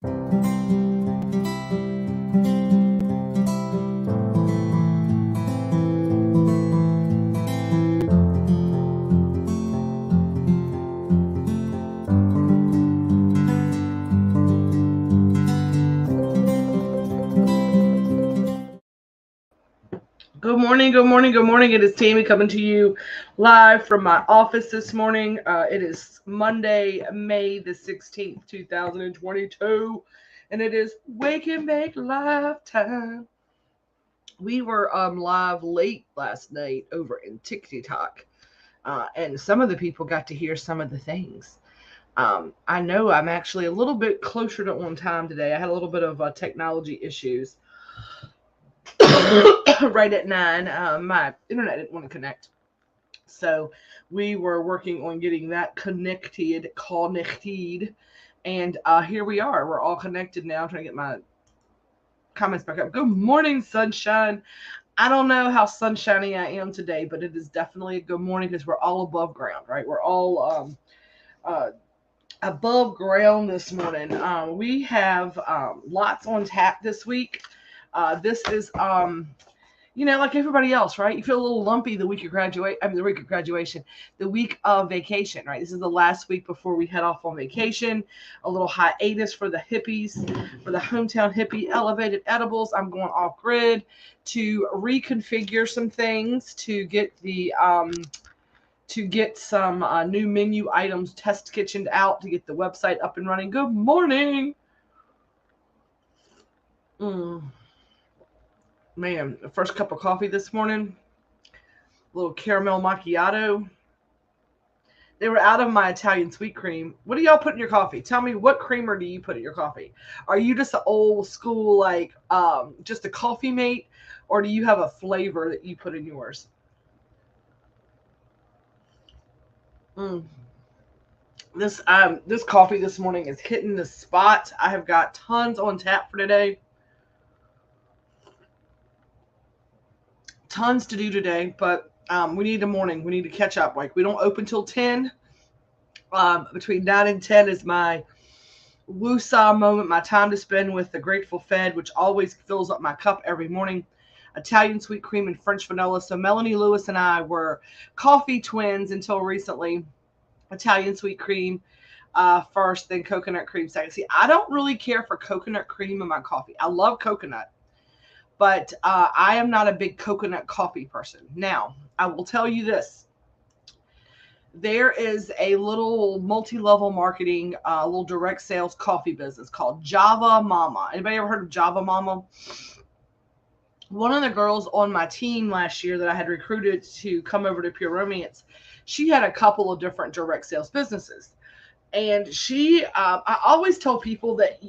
Good morning, good morning, good morning. It is Tammy coming to you live from my office this morning. It is Monday, May the 16th, 2022, and it is Wake and Bake Live time. We were live late last night over in TikTok, and some of the people got to hear some of the things. I know I'm actually a little bit closer to on time today. I had a little bit of technology issues right at 9. My internet didn't want to connect. So we were working on getting that connected. And here we are. We're all connected now. I'm trying to get my comments back up. Good morning, sunshine. I don't know how sunshiny I am today, but it is definitely a good morning because we're all above ground, right? We're all uh, above ground this morning. We have lots on tap this week. This is like everybody else, right? You feel a little lumpy the week of the week of graduation, the week of vacation, right? This is the last week before we head off on vacation. A little hiatus for the hippies, for the hometown hippie elevated edibles. I'm going off grid to reconfigure some things to get some new menu items test kitchened out to get the website up and running. Good morning. Man, the first cup of coffee this morning, a little caramel macchiato. They were out of my Italian sweet cream. What do y'all put in your coffee? Tell me, what creamer do you put in your coffee? Are you just an old school, like just a coffee mate, or do you have a flavor that you put in yours? Mm. This coffee this morning is hitting the spot. I have got tons on tap for today. Tons to do today, but we need a morning. We need to catch up. Like, we don't open till 10. Between 9 and 10 is my woosah moment, my time to spend with the Grateful Fed, which always fills up my cup every morning. Italian sweet cream and French vanilla. So Melanie Lewis and I were coffee twins until recently. Italian sweet cream first, then coconut cream second. See, I don't really care for coconut cream in my coffee. I love coconut, but I am not a big coconut coffee person. Now, I will tell you this. There is a little multi-level marketing, little direct sales coffee business called Java Mama. Anybody ever heard of Java Mama? One of the girls on my team last year that I had recruited to come over to Pure Romance, she had a couple of different direct sales businesses. And I always tell people that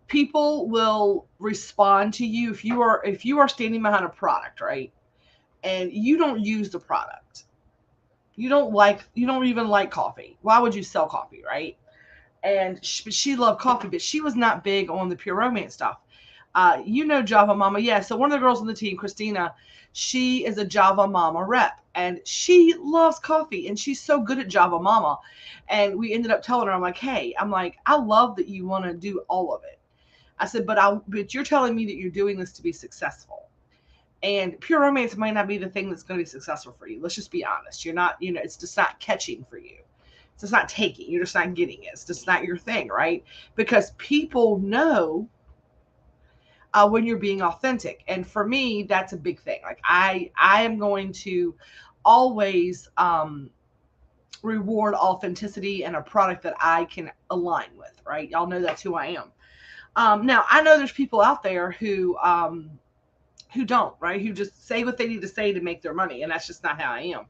people will respond to you if you are standing behind a product, right? And you don't use the product. You don't even like coffee. Why would you sell coffee, right? And she loved coffee, but she was not big on the Pure Romance stuff. Java Mama. Yeah, so one of the girls on the team, Christina, she is a Java Mama rep, and she loves coffee, and she's so good at Java Mama. And we ended up telling her, I love that you want to do all of it. I said, but you're telling me that you're doing this to be successful. And Pure Romance might not be the thing that's going to be successful for you. Let's just be honest. You're not, it's just not catching for you. It's just not taking. You're just not getting it. It's just not your thing, right? Because people know when you're being authentic. And for me, that's a big thing. Like, I am going to always reward authenticity and a product that I can align with, right? Y'all know that's who I am. Now, I know there's people out there who don't, right? Who just say what they need to say to make their money. And that's just not how I am.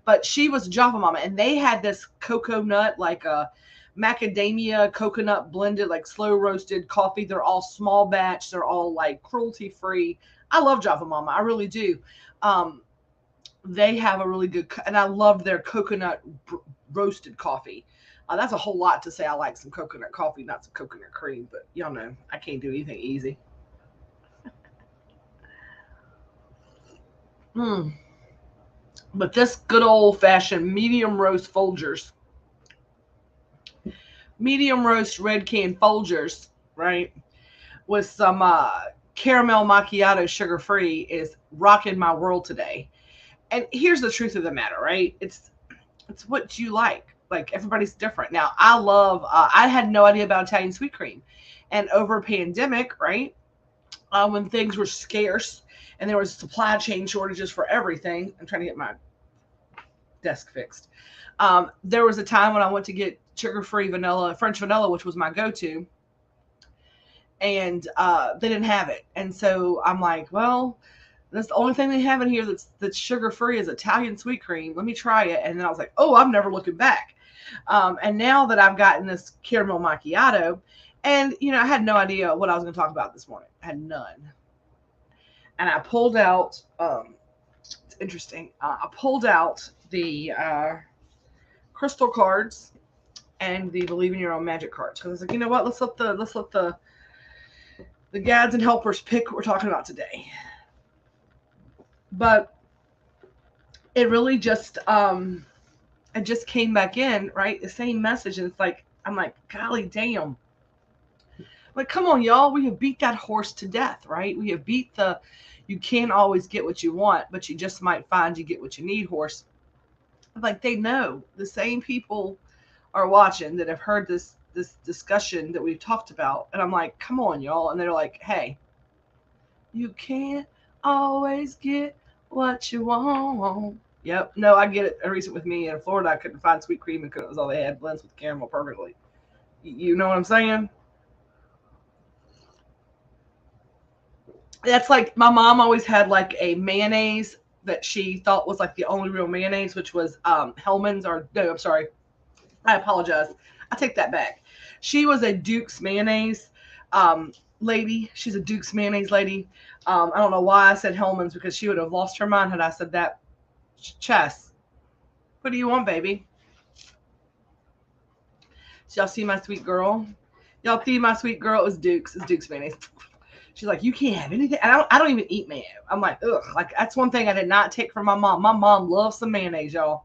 But she was Java Mama, and they had this cocoa nut, like a macadamia coconut blended, like slow roasted coffee. They're all small batch. They're all like cruelty free. I love Java Mama. I really do. They have a really good, and I love their coconut roasted coffee. That's a whole lot to say. I like some coconut coffee, not some coconut cream, but y'all know I can't do anything easy. Hmm. But this good old fashioned medium roast Folgers medium roast red can Folgers, right, with some caramel macchiato sugar free is rocking my world today. And here's the truth of the matter, right? It's what you like. Like everybody's different. Now, I love. I had no idea about Italian sweet cream, and over a pandemic, right, when things were scarce and there was supply chain shortages for everything. I'm trying to get my desk fixed. There was a time when I went to get sugar-free vanilla, French vanilla, which was my go-to, and they didn't have it. And so I'm like, well, that's the only thing they have in here that's sugar free is Italian sweet cream. Let me try it. And then I was like, oh, I'm never looking back. And now that I've gotten this caramel macchiato, and I had no idea what I was going to talk about this morning. I had none. And I pulled out. It's interesting. I pulled out the crystal cards and the Believe in Your Own Magic cards because I was like, you know what? Let's let the guides and helpers pick what we're talking about today. But it really just it just came back in, right? The same message, and it's like I'm like, golly damn. Like, come on, y'all. We have beat that horse to death, right? We have beat the you can't always get what you want, but you just might find you get what you need horse. Like, they know. The same people are watching that have heard this discussion that we've talked about. And I'm like, come on, y'all. And they're like, hey, you can't always get what you want. Yep. No, I get it. A recent with me in Florida, I couldn't find sweet cream because it was all they had blends with caramel perfectly. You know what I'm saying? That's like my mom always had like a mayonnaise that she thought was like the only real mayonnaise, which was Hellman's or no, I'm sorry. I apologize. I take that back. She was a Duke's mayonnaise lady. She's a Duke's mayonnaise lady. I don't know why I said Hellman's because she would have lost her mind had I said that. Chess. What do you want, baby? So y'all see my sweet girl? Y'all see my sweet girl? It's Duke's. It's Duke's mayonnaise. She's like, you can't have anything. I don't even eat mayo. I'm like, ugh. Like, that's one thing I did not take from my mom. My mom loves some mayonnaise, y'all.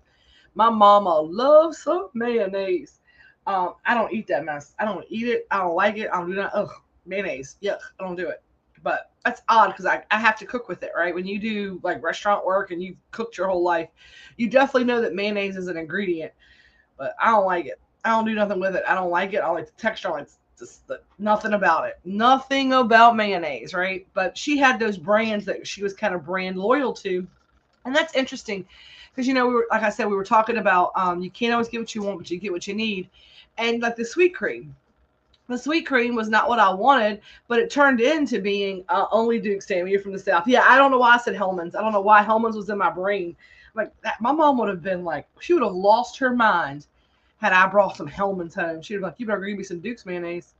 My mama loves some mayonnaise. I don't eat that mess. I don't eat it. I don't like it. I don't do that. Ugh, mayonnaise. Yuck. I don't do it. But that's odd because I have to cook with it, right? When you do like restaurant work and you've cooked your whole life, you definitely know that mayonnaise is an ingredient. But I don't like it. I don't do nothing with it. I don't like it. I like the texture. I like nothing about it. Nothing about mayonnaise, right? But she had those brands that she was kind of brand loyal to. And that's interesting because, we were, like I said, we were talking about you can't always get what you want, but you get what you need. And like the sweet cream. The sweet cream was not what I wanted, but it turned into being only Duke's. Tammy, you're from the South. Yeah, I don't know why I said Hellman's. I don't know why Hellman's was in my brain. Like that, my mom would have been like, she would have lost her mind had I brought some Hellman's home. She'd be like, you better give me some Duke's mayonnaise.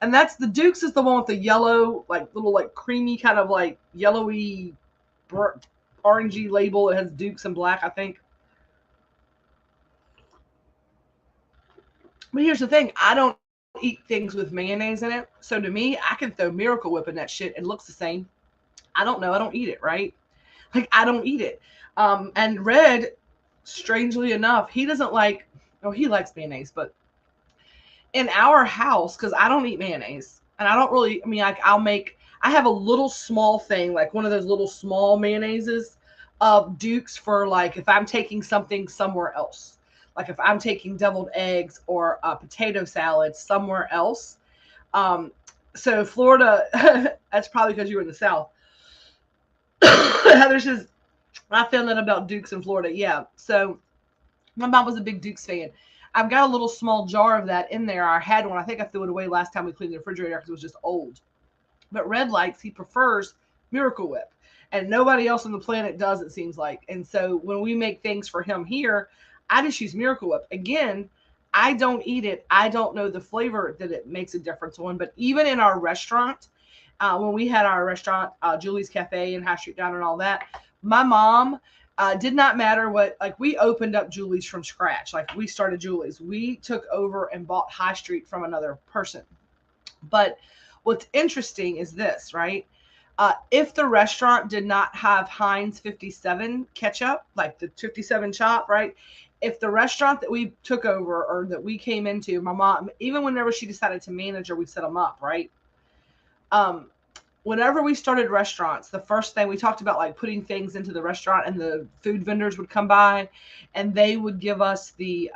And that's the Duke's is the one with the yellow, like little like creamy kind of like yellowy, orangey label. It has Duke's in black, I think. But here's the thing, I don't eat things with mayonnaise in it. So to me, I can throw Miracle Whip in that shit. It looks the same. I don't know. I don't eat it, right? Like, I don't eat it. And Red, strangely enough, he doesn't like, he likes mayonnaise, but in our house, because I don't eat mayonnaise, and I don't really, like, I have a little small thing, like one of those little small mayonnaises of Duke's for like if I'm taking something somewhere else. Like if I'm taking deviled eggs or a potato salad somewhere else. So Florida, that's probably because you were in the South. Heather says, I found that about Duke's in Florida. Yeah. So my mom was a big Duke's fan. I've got a little small jar of that in there. I had one. I think I threw it away last time we cleaned the refrigerator because it was just old. But Red likes, he prefers Miracle Whip. And nobody else on the planet does, it seems like. And so when we make things for him here, I just use Miracle Whip. Again, I don't eat it. I don't know the flavor that it makes a difference on. But even in our restaurant, when we had our restaurant, Julie's Cafe and High Street Diner and all that, my mom did not matter what, like we opened up Julie's from scratch. Like we started Julie's. We took over and bought High Street from another person. But what's interesting is this, right? If the restaurant did not have Heinz 57 ketchup, like the 57 chop, right? if the restaurant that we took over or that we came into, my mom, even whenever she decided to manage her, we set them up, right? Um, Whenever we started restaurants, the first thing we talked about, like putting things into the restaurant, and the food vendors would come by and they would give us the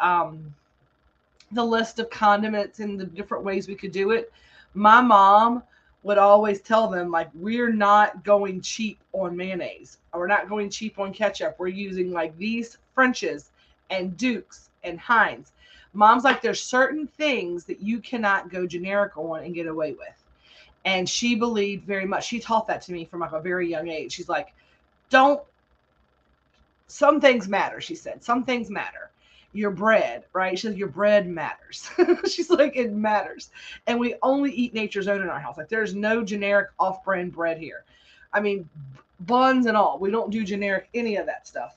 list of condiments and the different ways we could do it. My mom would always tell them, like, we're not going cheap on mayonnaise, or we're not going cheap on ketchup. We're using like these French's and Dukes and Heinz. Mom's like, there's certain things that you cannot go generic on and get away with. And she believed very much. She taught that to me from like a very young age. She's like, don't, some things matter. She said, some things matter. Your bread, right? She said, your bread matters. She's like, it matters. And we only eat Nature's Own in our house. Like, there's no generic off-brand bread here. I mean, buns and all. We don't do generic any of that stuff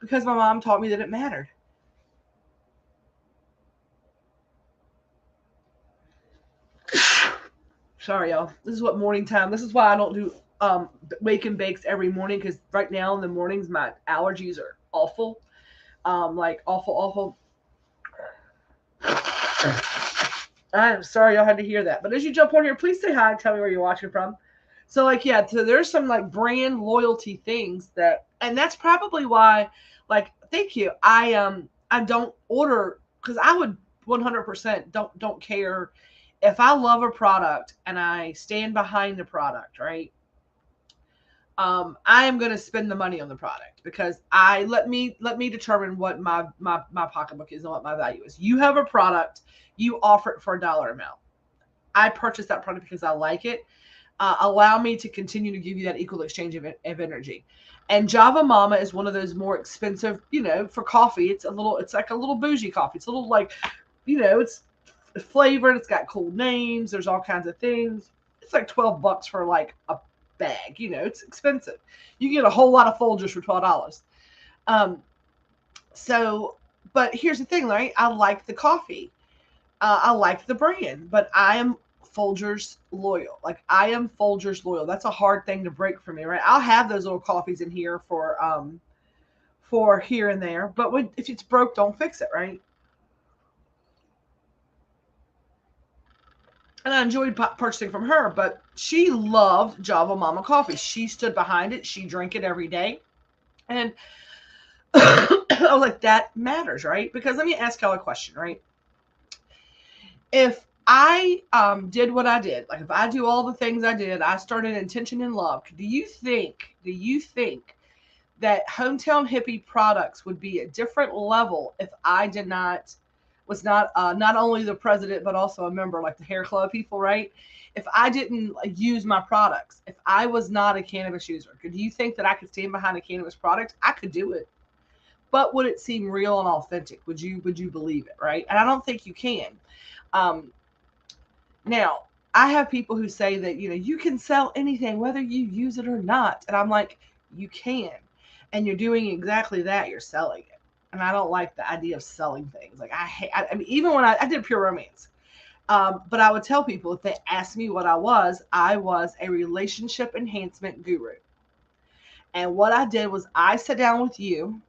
because my mom taught me that it mattered. Sorry, y'all. This is what morning time. This is why I don't do wake and bakes every morning, because right now in the mornings my allergies are awful. Like awful, awful. I'm sorry y'all had to hear that. But as you jump on here, please say hi and tell me where you're watching from. So like, yeah, so there's some like brand loyalty things that, and that's probably why, like, thank you. I don't order, because I would 100% don't care if I love a product and I stand behind the product, right? I am going to spend the money on the product, because I let me determine what my pocketbook is and what my value is. You have a product, you offer it for $1 amount. I purchased that product because I like it. Allow me to continue to give you that equal exchange of energy. And Java Mama is one of those more expensive, for coffee. It's like a little bougie coffee. It's a little like, it's flavored. It's got cool names. There's all kinds of things. It's like $12 for like a bag. It's expensive. You get a whole lot of Folgers for $12. Um, so, but here's the thing, right? I like the coffee. I like the brand, but I am Folgers loyal. Like, I am Folgers loyal. That's a hard thing to break for me, right? I'll have those little coffees in here for here and there, but if it's broke, don't fix it, right? And I enjoyed purchasing from her, but she loved Java Mama coffee. She stood behind it. She drank it every day. And I was like, that matters, right? Because let me ask y'all a question, right? If I did what I did, like if I do all the things I did, I started Intention in Love. Do you think that Hometown Hippie products would be a different level if I did not was not only the president but also a member, like the hair club people, right? If I didn't use my products, if I was not a cannabis user, do you think that I could stand behind a cannabis product? I could do it, but would it seem real and authentic? Would you believe it, right? And I don't think you can. Um, Now, I have people who say that, you can sell anything whether you use it or not. And I'm like, you can. And you're doing exactly that. You're selling it. And I don't like the idea of selling things. Like, I mean, even when I did Pure Romance, but I would tell people, if they asked me what I was a relationship enhancement guru. And what I did was I sat down with you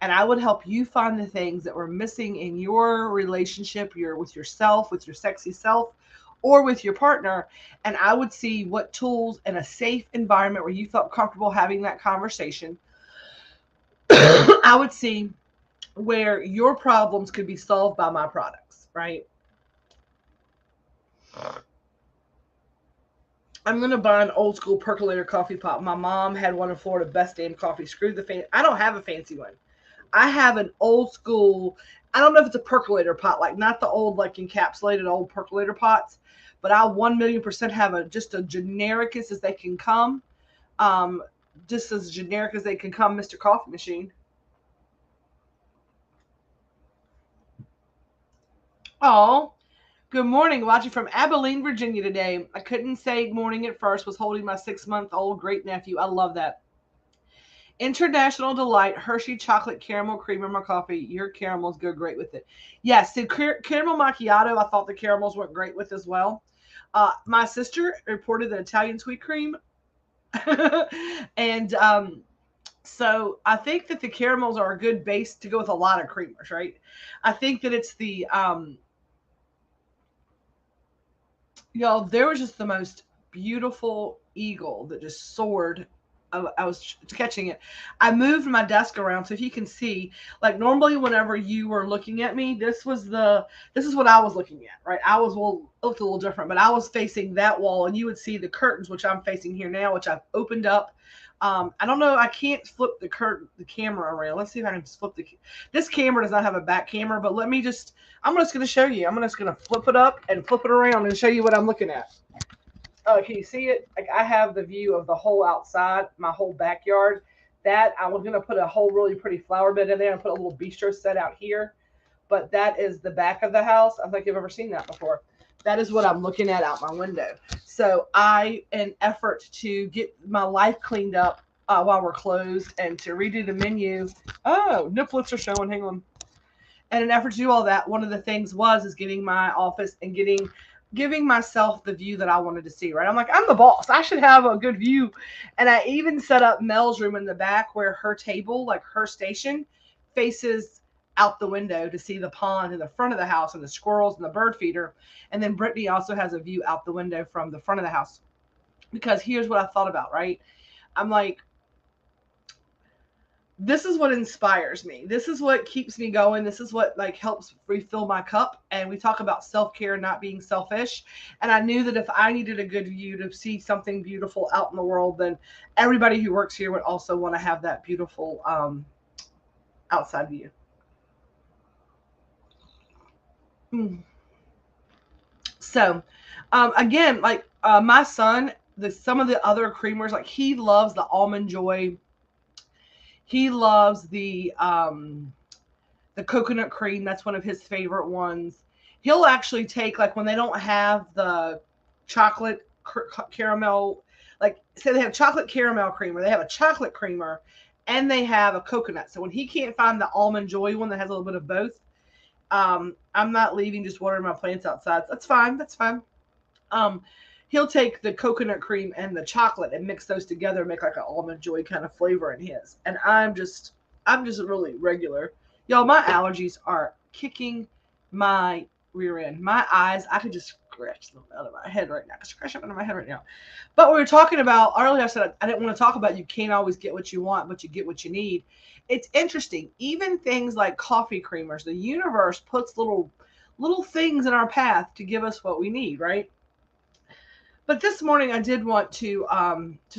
and I would help you find the things that were missing in your relationship, with yourself, with your sexy self, or with your partner. And I would see what tools in a safe environment where you felt comfortable having that conversation. I would see where your problems could be solved by my products, right? I'm gonna buy an old school percolator coffee pot. My mom had one in Florida, best damn coffee. Screw the fan. I don't have a fancy one. I have an old school. I don't know if it's a percolator pot, like not the old like encapsulated old percolator pots, but I 1,000,000% have just a generic as they can come, um, just as generic as they can come, Mr. Coffee Machine. Oh, good morning. Watching from Abilene, Virginia today. I couldn't say morning at first. Was holding my 6-month-old great nephew. I love that. International Delight Hershey chocolate caramel cream in my coffee. Your caramels go great with it. Yes, the caramel macchiato, I thought the caramels went great with as well. My sister reported the Italian sweet cream, and So I think that the caramels are a good base to go with a lot of creamers, right? I think that it's the y'all, there was just the most beautiful eagle that just soared. I was catching it. I moved my desk around so if you can see, like normally whenever you were looking at me, this is what I was looking at, right? I was well looked a little different, but I was facing that wall, and you would see the curtains, which I'm facing here now, which I've opened up. I don't know. I can't flip the camera around. Let's see if I can just flip the. This camera does not have a back camera, but let me just. I'm just going to show you. I'm just going to flip it up and flip it around and show you what I'm looking at. Can you see it? Like I have the view of the whole outside, my whole backyard. That I was going to put a whole really pretty flower bed in there and put a little bistro set out here. But that is the back of the house. I don't think you've ever seen that before. That is what I'm looking at out my window. So I, in effort to get my life cleaned up while we're closed and to redo the menu. Oh, niplets are showing. Hang on. And in an effort to do all that, one of the things is getting my office and giving myself the view that I wanted to see, right? I'm like, I'm the boss. I should have a good view. And I even set up Mel's room in the back where her table, like her station, faces out the window to see the pond in the front of the house and the squirrels and the bird feeder. And then Brittany also has a view out the window from the front of the house. Because here's what I thought about, right? I'm like, this is what inspires me. This is what keeps me going. This is what like helps refill my cup. And we talk about self-care, not being selfish. And I knew that if I needed a good view to see something beautiful out in the world, then everybody who works here would also want to have that beautiful outside view. Mm. So, again, like my son, some of the other creamers, like he loves the almond joy. He loves the coconut cream. That's one of his favorite ones. He'll actually take, like, when they don't have the chocolate caramel, like say they have chocolate caramel creamer, they have a chocolate creamer, and they have a coconut. So when he can't find the almond joy one that has a little bit of both, I'm not leaving just watering my plants outside. That's fine. That's fine. Um, he'll take the coconut cream and the chocolate and mix those together and make like an almond joy kind of flavor in his. And I'm just really regular. Y'all, my allergies are kicking my rear end. My eyes, I could just scratch them out of my head right now. Scratch them out of my head right now. But we were talking about earlier. I said I didn't want to talk about you can't always get what you want, but you get what you need. It's interesting. Even things like coffee creamers, the universe puts little things in our path to give us what we need, right? But this morning, I did want to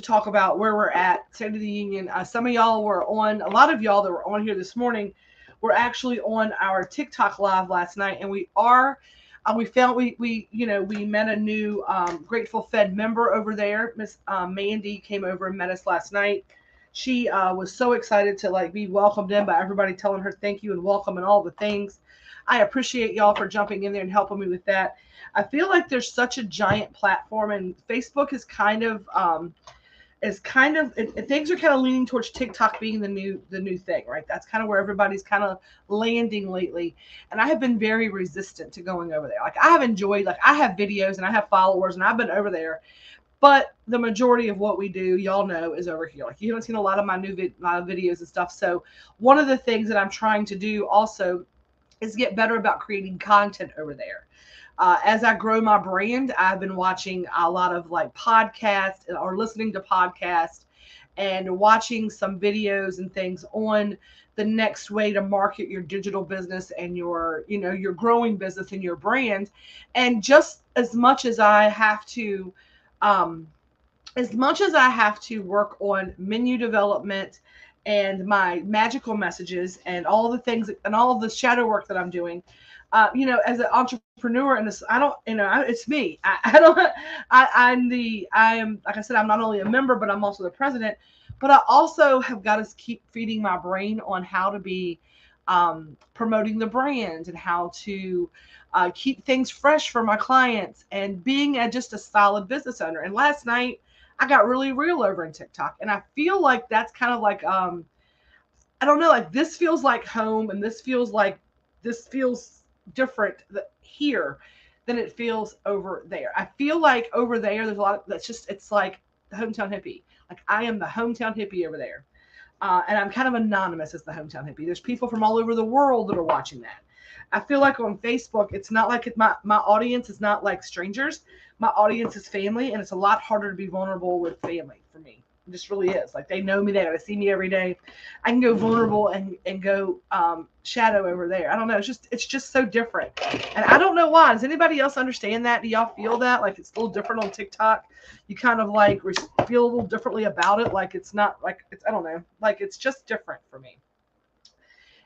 talk about where we're at, State of the Union. Some of y'all were on. A lot of y'all that were on here this morning were actually on our TikTok live last night, and we are. We found we met a new Grateful Fed member over there. Miss Mandy came over and met us last night. She was so excited to like be welcomed in by everybody, telling her thank you and welcome and all the things. I appreciate y'all for jumping in there and helping me with that. I feel like there's such a giant platform, and Facebook is kind of things are kind of leaning towards TikTok being the new thing, right? That's kind of where everybody's kind of landing lately. And I have been very resistant to going over there. Like I have enjoyed, like I have videos and I have followers and I've been over there, but the majority of what we do, y'all know, is over here. Like you haven't seen a lot of my my videos and stuff. So one of the things that I'm trying to do also is get better about creating content over there. As I grow my brand, I've been watching a lot of like podcasts or listening to podcasts and watching some videos and things on the next way to market your digital business and your growing business and your brand. And just um, as much as I have to work on menu development and my magical messages and all the things and all of the shadow work that I'm doing, as an entrepreneur, and this, I don't, it's me. I don't, I am, like I said, I'm not only a member, but I'm also the president. But I also have got to keep feeding my brain on how to be promoting the brand and how to keep things fresh for my clients and being just a solid business owner. And last night, I got really real over in TikTok, and I feel like that's kind of like I don't know, like this feels like home, and this feels different here than it feels over there. I feel like over there, there's a lot of, it's like the hometown hippie. Like I am the hometown hippie over there. And I'm kind of anonymous as the hometown hippie. There's people from all over the world that are watching that. I feel like on Facebook, it's not like my audience is not like strangers. My audience is family, and it's a lot harder to be vulnerable with family for me. It just really is. Like, they know me, they gotta see me every day. I can go vulnerable and go shadow over there. I don't know. It's just so different, and I don't know why. Does anybody else understand that? Do y'all feel that? Like, it's a little different on TikTok. You kind of like feel a little differently about it. Like, it's not like it's, I don't know. Like, it's just different for me.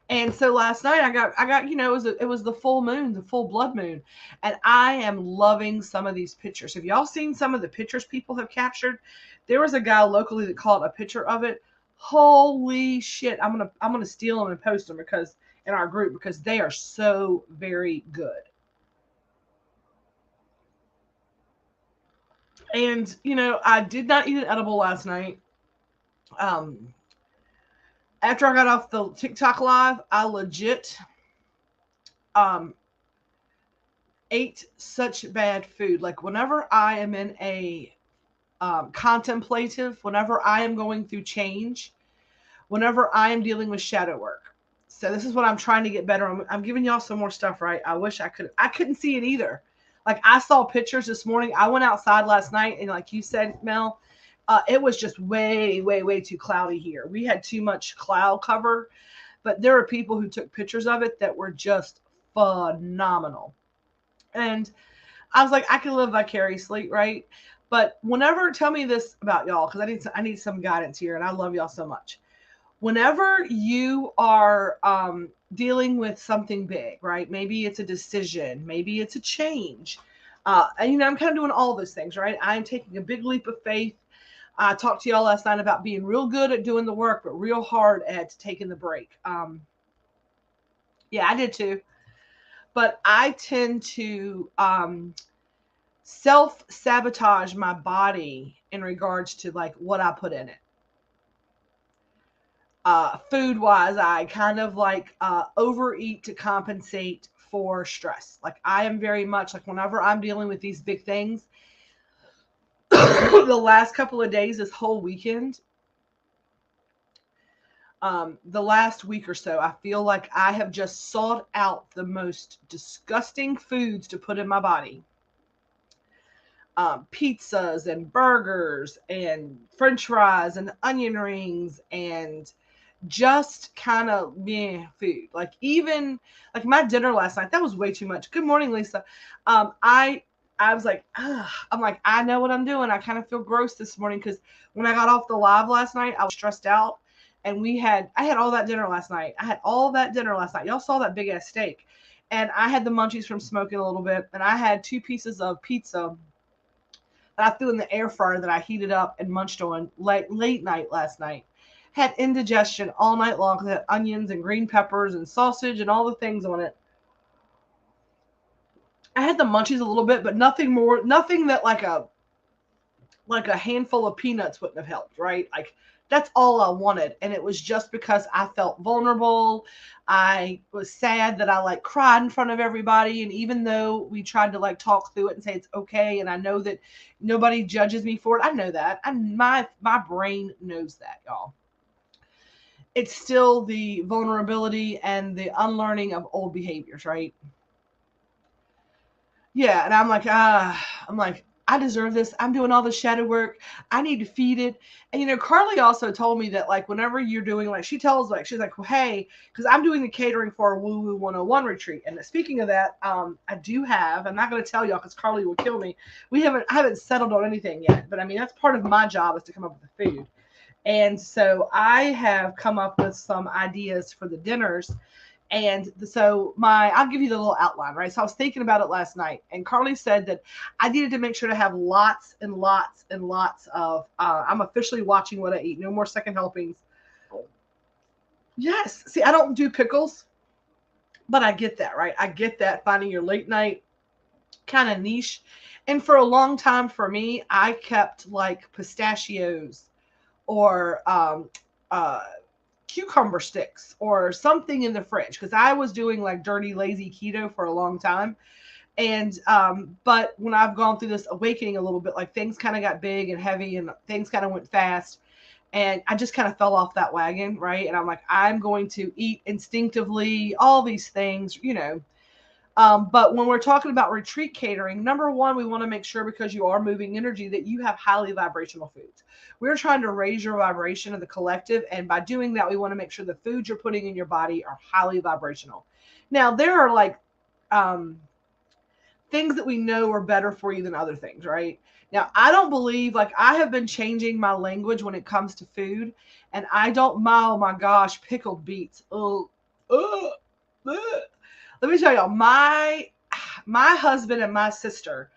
And so last night I got it was the full moon, the full blood moon, and I am loving some of these pictures. Have y'all seen some of the pictures people have captured? There was a guy locally that caught a picture of it. Holy shit! I'm gonna steal them and post them because in our group because they are so very good. And I did not eat an edible last night. Um, After I got off the TikTok live, I legit um ate such bad food. Like, whenever I am in a contemplative, whenever I am going through change, whenever I am dealing with shadow work. So this is what I'm trying to get better. I'm giving y'all some more stuff, right? I wish I could. I couldn't see it either. Like, I saw pictures this morning. I went outside last night, and like you said, Mel, it was just way, way, way too cloudy here. We had too much cloud cover, but there are people who took pictures of it that were just phenomenal. And I was like, I can live vicariously, right? But whenever, tell me this about y'all, because I need some guidance here, and I love y'all so much. Whenever you are dealing with something big, right? Maybe it's a decision, maybe it's a change. And I'm kind of doing all those things, right? I'm taking a big leap of faith. I talked to y'all last night about being real good at doing the work, but real hard at taking the break. Yeah, I did too. But I tend to self sabotage my body in regards to like what I put in it. Food wise, I kind of like overeat to compensate for stress. Like, I am very much like, whenever I'm dealing with these big things, the last couple of days, this whole weekend, the last week or so, I feel like I have just sought out the most disgusting foods to put in my body. Pizzas and burgers and french fries and onion rings and just kind of being food. Like, even like my dinner last night, that was way too much. Good morning, Lisa. I was like, ugh. I'm like, I know what I'm doing. I kind of feel gross this morning because when I got off the live last night, I was stressed out. And I had all that dinner last night. I had all that dinner last night. Y'all saw that big ass steak. And I had the munchies from smoking a little bit. And I had 2 pieces of pizza that I threw in the air fryer that I heated up and munched on late night last night. Had indigestion all night long because it had onions and green peppers and sausage and all the things on it. I had the munchies a little bit, but nothing that like a handful of peanuts wouldn't have helped, right? Like, that's all I wanted. And it was just because I felt vulnerable. I was sad that I like cried in front of everybody. And even though we tried to like talk through it and say it's okay, and I know that nobody judges me for it, I know that. My brain knows that, y'all. It's still the vulnerability and the unlearning of old behaviors, right? Yeah, and I'm like, I deserve this. I'm doing all the shadow work. I need to feed it. And Carly also told me that like whenever you're doing like she's like, well, hey, because I'm doing the catering for a Woo Woo 101 retreat. And speaking of that, I do have. I'm not going to tell y'all because Carly will kill me. I haven't settled on anything yet, but I mean that's part of my job is to come up with the food. And so I have come up with some ideas for the dinners. And so I'll give you the little outline, right? So I was thinking about it last night, and Carly said that I needed to make sure to have lots and lots and lots of, I'm officially watching what I eat. No more second helpings. Yes. See, I don't do pickles, but I get that, right? I get that finding your late night kind of niche. And for a long time for me, I kept like pistachios or, uh, cucumber sticks or something in the fridge because I was doing like dirty, lazy keto for a long time. And but when I've gone through this awakening a little bit, like things kind of got big and heavy and things kind of went fast. And I just kind of fell off that wagon, right? And I'm like, I'm going to eat instinctively, all these things, you know. But when we're talking about retreat catering, number one, we want to make sure, because you are moving energy, that you have highly vibrational foods. We're trying to raise your vibration of the collective. And by doing that, we want to make sure the foods you're putting in your body are highly vibrational. Now, there are like things that we know are better for you than other things, right? Now, I don't believe, like, I have been changing my language when it comes to food, and I don't, oh my gosh, pickled beets. Oh, let me tell y'all, my husband and my sister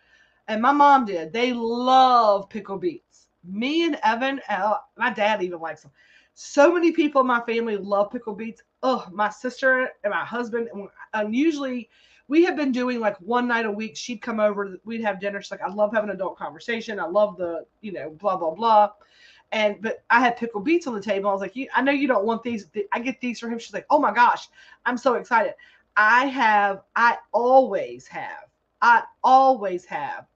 and my mom did. They love pickled beets. Me and Evan, my dad even likes them. So many people in my family love pickled beets. Oh, my sister and my husband. And usually we have been doing like one night a week. She'd come over. We'd have dinner. She's like, I love having adult conversation. I love the, blah, blah, blah. But I had pickled beets on the table. I was like, I know you don't want these. I get these for him. She's like, oh my gosh, I'm so excited. I always have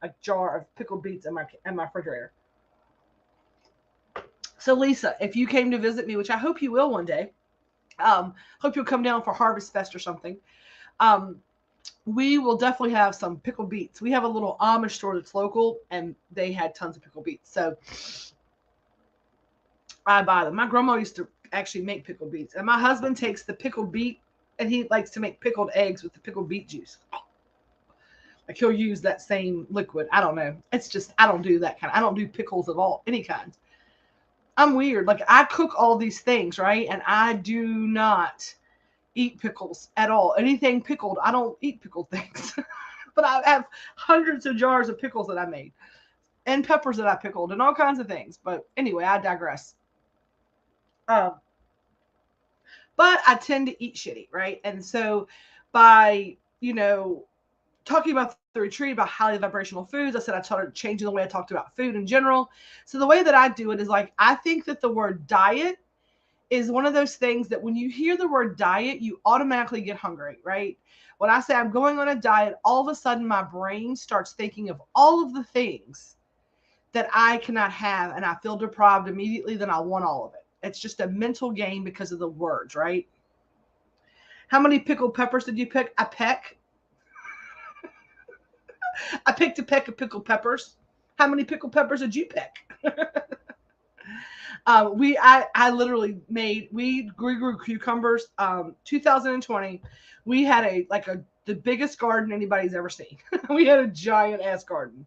a jar of pickled beets in my refrigerator. So Lisa, if you came to visit me, which I hope you will one day, hope you'll come down for Harvest Fest or something. We will definitely have some pickled beets. We have a little Amish store that's local, and they had tons of pickled beets. So I buy them. My grandma used to actually make pickled beets, and my husband takes the pickled beet, and he likes to make pickled eggs with the pickled beet juice. Like, he'll use that same liquid. I don't know. It's just, I don't do that kind. I don't do pickles of any kind. I'm weird. Like, I cook all these things, right? And I do not eat pickles at all. Anything pickled, I don't eat pickled things. But I have hundreds of jars of pickles that I made, and peppers that I pickled, and all kinds of things. But anyway, I digress. But I tend to eat shitty, right? And so by, talking about the retreat, about highly vibrational foods, I said I started changing the way I talked about food in general. So the way that I do it is, like, I think that the word diet is one of those things that when you hear the word diet, you automatically get hungry, right? When I say I'm going on a diet, all of a sudden my brain starts thinking of all of the things that I cannot have, and I feel deprived immediately, then I want all of it. It's just a mental game because of the words, right? How many pickled peppers did you pick? I picked a peck of pickled peppers. How many pickled peppers did you pick? I literally we grew cucumbers. 2020, we had the biggest garden anybody's ever seen. We had a giant ass garden.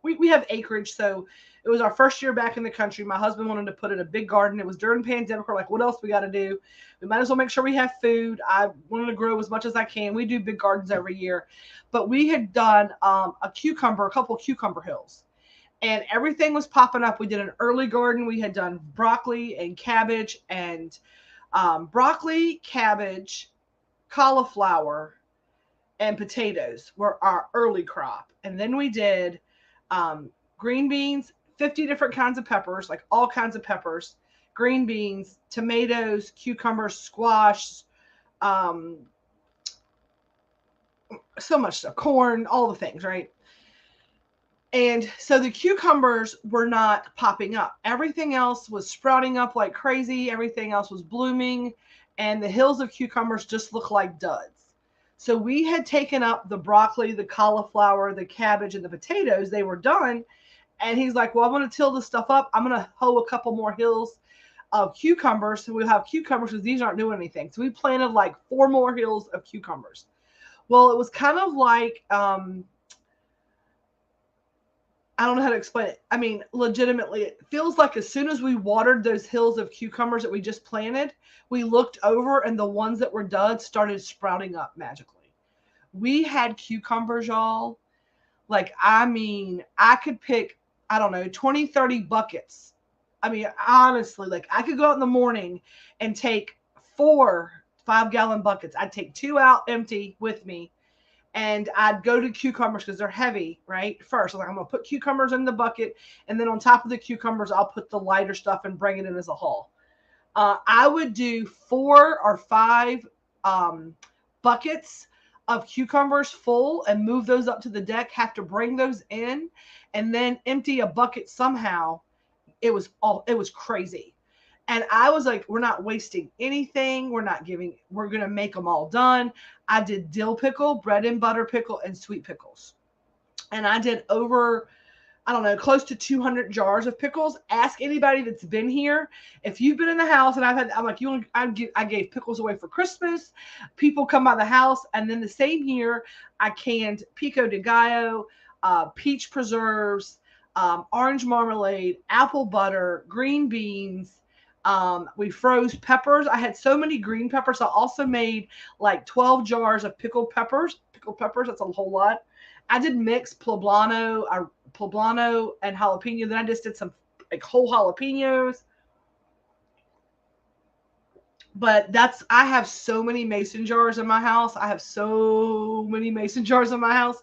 We have acreage, so it was our first year back in the country. My husband wanted to put in a big garden. It was during the pandemic. We're like, what else we got to do? We might as well make sure we have food. I wanted to grow as much as I can. We do big gardens every year, but we had done a couple cucumber hills, and everything was popping up. We did an early garden. We had done broccoli and cabbage, and broccoli, cabbage, cauliflower, and potatoes were our early crop. And then we did green beans, 50 different kinds of peppers, like all kinds of peppers, green beans, tomatoes, cucumbers, squash, so much stuff, corn, all the things, right? And so the cucumbers were not popping up. Everything else was sprouting up like crazy. Everything else was blooming. And the hills of cucumbers just looked like duds. So we had taken up the broccoli, the cauliflower, the cabbage, and the potatoes. They were done. And he's like, well, I'm going to till this stuff up. I'm going to hoe a couple more hills of cucumbers. So we'll have cucumbers because these aren't doing anything. So we planted like 4 more hills of cucumbers. Well, it was kind of like, I don't know how to explain it. I mean, legitimately, it feels like as soon as we watered those hills of cucumbers that we just planted, we looked over and the ones that were duds started sprouting up magically. We had cucumbers, y'all. Like, I mean, I could pick, I don't know, 20, 30 buckets. I mean, honestly, like, I could go out in the morning and take 4 5-gallon buckets. I'd take 2 out empty with me. And I'd go to cucumbers because they're heavy, right? First, I'm going to put cucumbers in the bucket. And then on top of the cucumbers, I'll put the lighter stuff and bring it in as a haul. I would do 4 or 5 buckets of cucumbers full and move those up to the deck, have to bring those in, and then empty a bucket somehow, It was crazy. And I was like, we're not wasting anything. We're going to make them all done. I did dill pickle, bread and butter pickle, and sweet pickles. And I did over, I don't know, close to 200 jars of pickles. Ask anybody that's been here. If you've been in the house, and I'm like, I gave pickles away for Christmas. People come by the house. And then the same year, I canned pico de gallo, peach preserves, orange marmalade, apple butter, green beans. We froze peppers. I had so many green peppers. I also made like 12 jars of pickled peppers. Pickled peppers, that's a whole lot. I did mix poblano and jalapeno. Then I just did some like whole jalapenos. But I have so many mason jars in my house. I have so many mason jars in my house.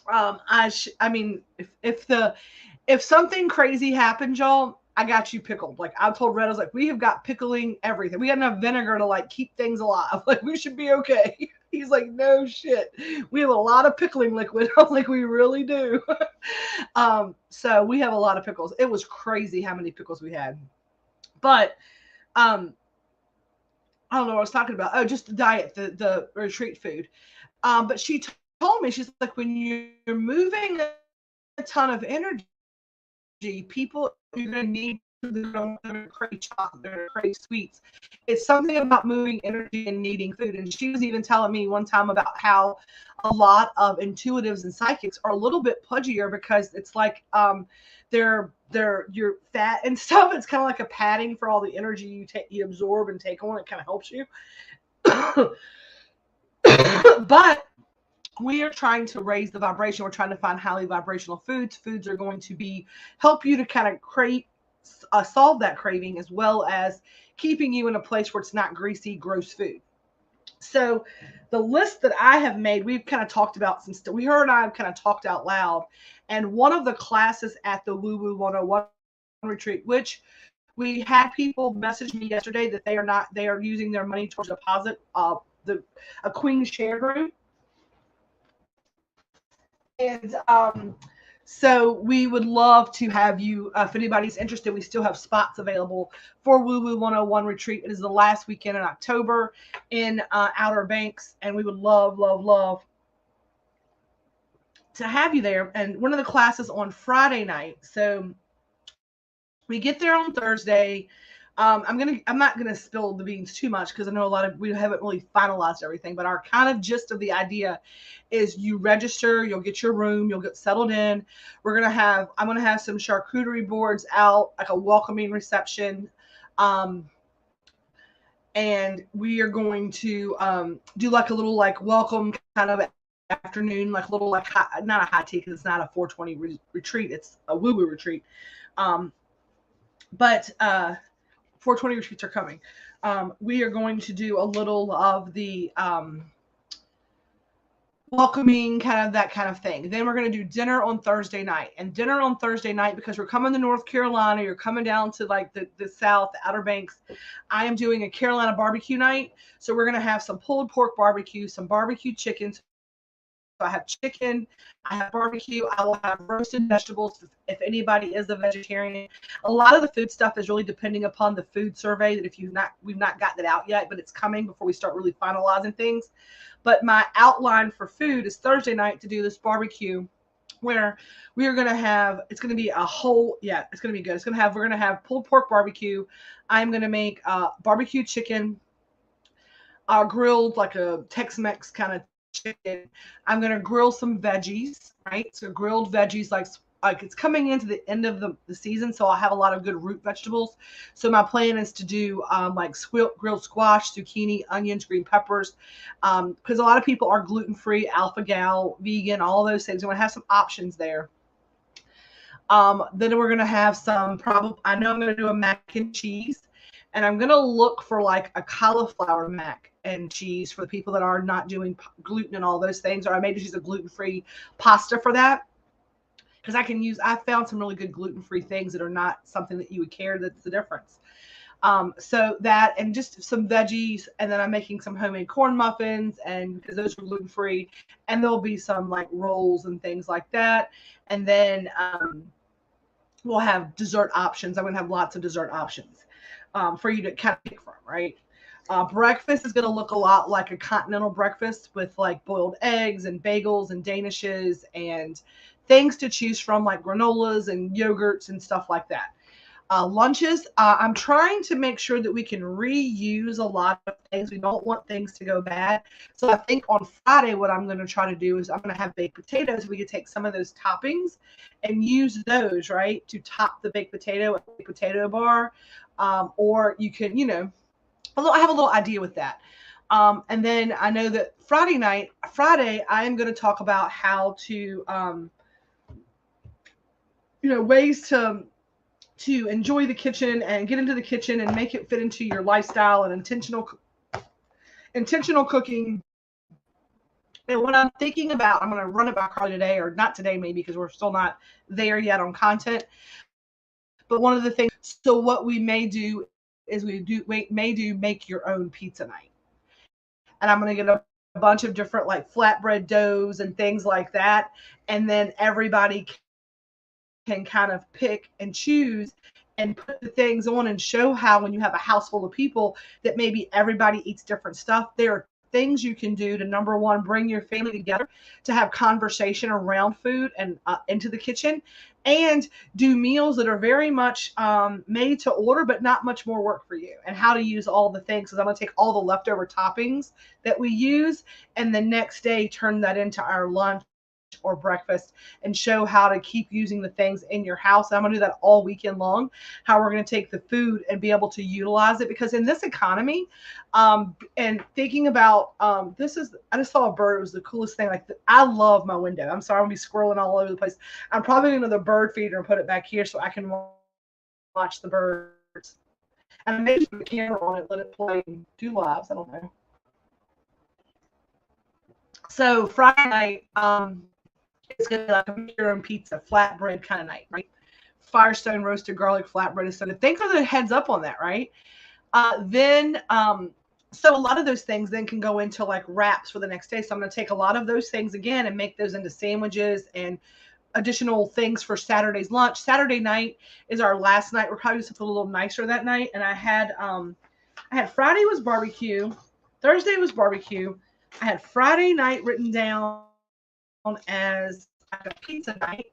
I mean, if something crazy happened, y'all, I got you pickled. Like I told Red, I was like, we have got pickling everything. We got enough vinegar to like keep things alive. Like we should be okay. He's like, no shit. We have a lot of pickling liquid. I was like, we really do. So we have a lot of pickles. It was crazy how many pickles we had. But I don't know what I was talking about. Oh, just the diet, the retreat food. But she told me, she's like, when you're moving a ton of energy, people, you're going to need, they're going to crave chocolate, they're going to crave sweets. It's something about moving energy and needing food. And she was even telling me one time about how a lot of intuitives and psychics are a little bit pudgier because it's like they're your fat and stuff. It's kind of like a padding for all the energy you absorb and take on. It kind of helps you. But we are trying to raise the vibration. We're trying to find highly vibrational foods. Foods are going to help you to kind of solve that craving, as well as keeping you in a place where it's not greasy, gross food. So the list that I have made, we've kind of talked about some stuff. Her and I have kind of talked out loud. And one of the classes at the Woo Woo 101 retreat, which we had people message me yesterday that they are using their money towards a deposit of a Queen's Share group. And so we would love to have you, if anybody's interested, we still have spots available for Woo Woo 101 retreat. It is the last weekend in October in Outer Banks, and we would love, love, love to have you there. And one of the classes on Friday night. So we get there on Thursday. I'm not gonna spill the beans too much because I know we haven't really finalized everything, but our kind of gist of the idea is you register, you'll get your room, you'll get settled in. I'm gonna have some charcuterie boards out, like a welcoming reception. And we are going to do like a little like welcome kind of afternoon, like a little like not a high tea because it's not a 420 retreat, it's a woo woo retreat. But 420 retreats are coming. We are going to do a little of the welcoming, kind of that kind of thing. Then we're going to do dinner on Thursday night. And dinner on Thursday night, because we're coming to North Carolina, you're coming down to like the South, the Outer Banks. I am doing a Carolina barbecue night. So we're going to have some pulled pork barbecue, some barbecue chicken. So I have chicken, I have barbecue, I will have roasted vegetables if anybody is a vegetarian. A lot of the food stuff is really depending upon the food survey that we've not gotten it out yet, but it's coming before we start really finalizing things. But my outline for food is Thursday night to do this barbecue where we are going to have, it's going to be it's going to be good. We're going to have pulled pork barbecue. I'm going to make barbecue chicken, grilled like a Tex-Mex kind of chicken. I'm going to grill some veggies, right? So grilled veggies, like it's coming into the end of the season, so I'll have a lot of good root vegetables. So my plan is to do like grilled squash, zucchini, onions, green peppers, because a lot of people are gluten-free, alpha-gal, vegan, all those things. I want to have some options there. Then we're going to have I know I'm going to do a mac and cheese, and I'm going to look for like a cauliflower mac and cheese for the people that are not doing gluten and all those things, or I may just use a gluten-free pasta for that. Because I found some really good gluten-free things that are not something that you would care. That's the difference. So that, and just some veggies, and then I'm making some homemade corn muffins, and because those are gluten-free, and there'll be some like rolls and things like that. And then we'll have dessert options. I'm going to have lots of dessert options for you to kind of pick from, right? Breakfast is going to look a lot like a continental breakfast with like boiled eggs and bagels and danishes and things to choose from like granolas and yogurts and stuff like that. Lunches, I'm trying to make sure that we can reuse a lot of things. We don't want things to go bad. So I think on Friday, what I'm going to try to do is I'm going to have baked potatoes. We could take some of those toppings and use those, right, to top the baked potato bar. Or you can, I have a little idea with that. And then I know that Friday, I am going to talk about how to, ways to enjoy the kitchen and get into the kitchen and make it fit into your lifestyle and intentional cooking. And what I'm thinking about, I'm going to run it by Carly today, or not today maybe because we're still not there yet on content. But one of the things, so what we may do is make your own pizza night. And I'm going to get a bunch of different like flatbread doughs and things like that. And then everybody can kind of pick and choose and put the things on and show how when you have a house full of people that maybe everybody eats different stuff. There are things you can do to, number one, bring your family together to have conversation around food and into the kitchen, and do meals that are very much made to order, but not much more work for you, and how to use all the things. Because I'm going to take all the leftover toppings that we use and the next day turn that into our lunch or breakfast and show how to keep using the things in your house. I'm going to do that all weekend long, how we're going to take the food and be able to utilize it. Because in this economy, and thinking about, I just saw a bird. It was the coolest thing. I love my window. I'm sorry, I'm going to be squirreling all over the place. I'm probably going to the bird feeder and put it back here so I can watch the birds. And maybe put the camera on it, let it play and do lives. I don't know. So Friday night, it's going to be like a make your own pizza, flatbread kind of night, right? Firestone roasted garlic flatbread is so good. Thanks for the heads up on that, right? So a lot of those things then can go into like wraps for the next day. So I'm going to take a lot of those things again and make those into sandwiches and additional things for Saturday's lunch. Saturday night is our last night. We're probably just a little nicer that night. And I had Friday was barbecue. Thursday was barbecue. I had Friday night written down as a pizza night.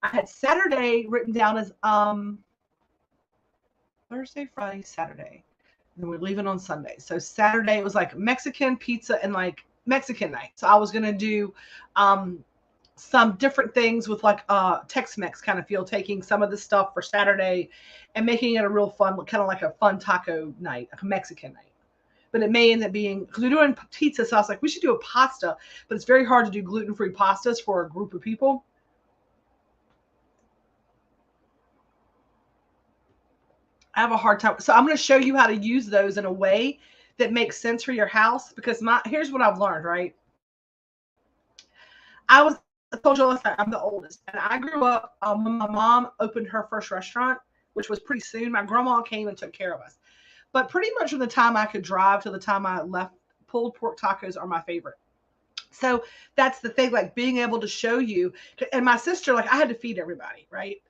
I had Saturday written down as Thursday, Friday, Saturday. And we're leaving on Sunday. So Saturday it was like Mexican pizza and like Mexican night. So I was gonna do some different things with like Tex-Mex kind of feel, taking some of the stuff for Saturday and making it a real fun, kind of like a fun taco night, like a Mexican night. But it may end up being, because we're doing pizza, so I was like, we should do a pasta, but it's very hard to do gluten-free pastas for a group of people. I have a hard time. So I'm going to show you how to use those in a way that makes sense for your house, because here's what I've learned, right? I told you last night, I'm the oldest, and I grew up when my mom opened her first restaurant, which was pretty soon. My grandma came and took care of us. But pretty much from the time I could drive to the time I left, pulled pork tacos are my favorite. So that's the thing, like being able to show you. And my sister, like I had to feed everybody, right?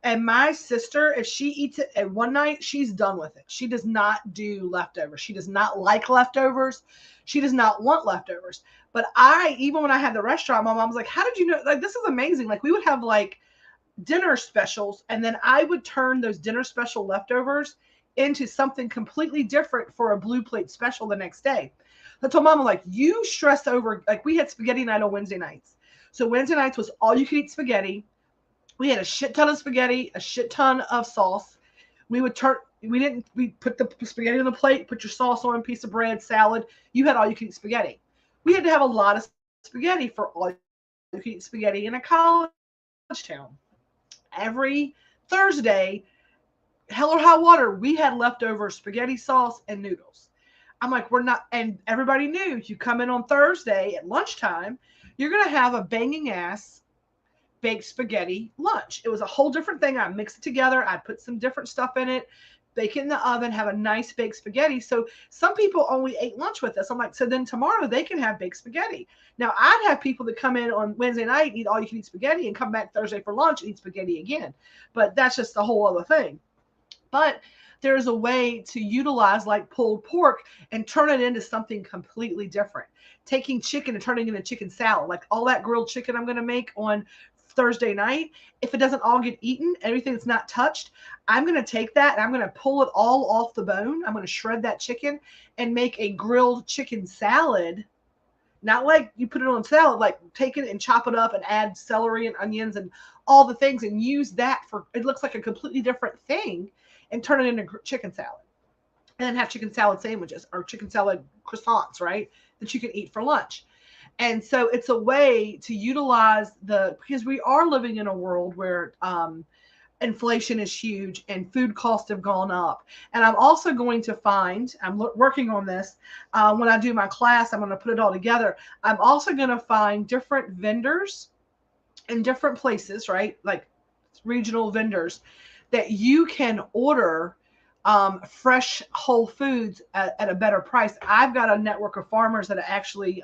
And my sister, if she eats it at one night, she's done with it. She does not do leftovers. She does not like leftovers. She does not want leftovers. But even when I had the restaurant, my mom was like, how did you know? Like, this is amazing. Like, we would have like dinner specials, and then I would turn those dinner special leftovers into something completely different for a blue plate special the next day. I told Mama, like, you stress over, like, we had spaghetti night on Wednesday nights. So Wednesday nights was all you could eat spaghetti. We had a shit ton of spaghetti, a shit ton of sauce. We put the spaghetti on the plate, put your sauce on, a piece of bread, salad. You had all you could eat spaghetti. We had to have a lot of spaghetti for all you could eat spaghetti in a college town. Every Thursday, hell or high water, we had leftover spaghetti sauce and noodles. I'm like, we're not, and everybody knew you come in on Thursday at lunchtime, you're going to have a banging ass baked spaghetti lunch. It was a whole different thing. I mixed it together. I put some different stuff in it. bake it in the oven, have a nice baked spaghetti. So some people only ate lunch with us. I'm like, so then tomorrow they can have baked spaghetti. Now I'd have people that come in on Wednesday night, eat all you can eat spaghetti, and come back Thursday for lunch and eat spaghetti again. But that's just a whole other thing. But there's a way to utilize like pulled pork and turn it into something completely different. Taking chicken and turning it into chicken salad, like all that grilled chicken I'm going to make on Thursday night. If it doesn't all get eaten, everything that's not touched, I'm going to take that and I'm going to pull it all off the bone. I'm going to shred that chicken and make a grilled chicken salad. Not like you put it on salad, like take it and chop it up and add celery and onions and all the things and use that for, it looks like a completely different thing, and turn it into chicken salad. And then have chicken salad sandwiches or chicken salad croissants, right? That you can eat for lunch. And so it's a way to utilize because we are living in a world where inflation is huge and food costs have gone up. And I'm also going to find, I'm working on this, when I do my class, I'm going to put it all together. I'm also going to find different vendors in different places, right? Like regional vendors that you can order fresh whole foods at a better price. I've got a network of farmers that actually,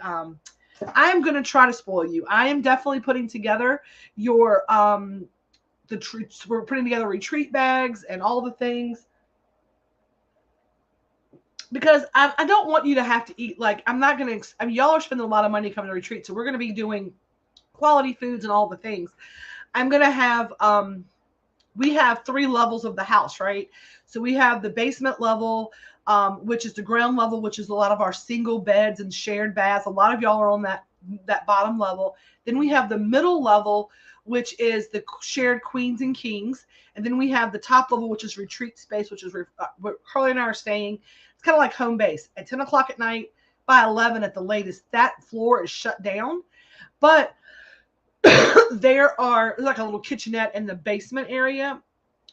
I'm going to try to spoil you. I am definitely putting together your, we're putting together retreat bags and all the things, because I don't want you to have to eat, like, I'm not going to, I mean, y'all are spending a lot of money coming to retreat. So we're going to be doing quality foods and all the things. I'm going to have, we have 3 levels of the house, right? So we have the basement level, which is the ground level, which is a lot of our single beds and shared baths. A lot of y'all are on that bottom level. Then we have the middle level, which is the shared queens and kings. And then we have the top level, which is retreat space, which is where Carly and I are staying. It's kind of like home base. At 10 o'clock at night, by 11 at the latest, that floor is shut down. But there's like a little kitchenette in the basement area.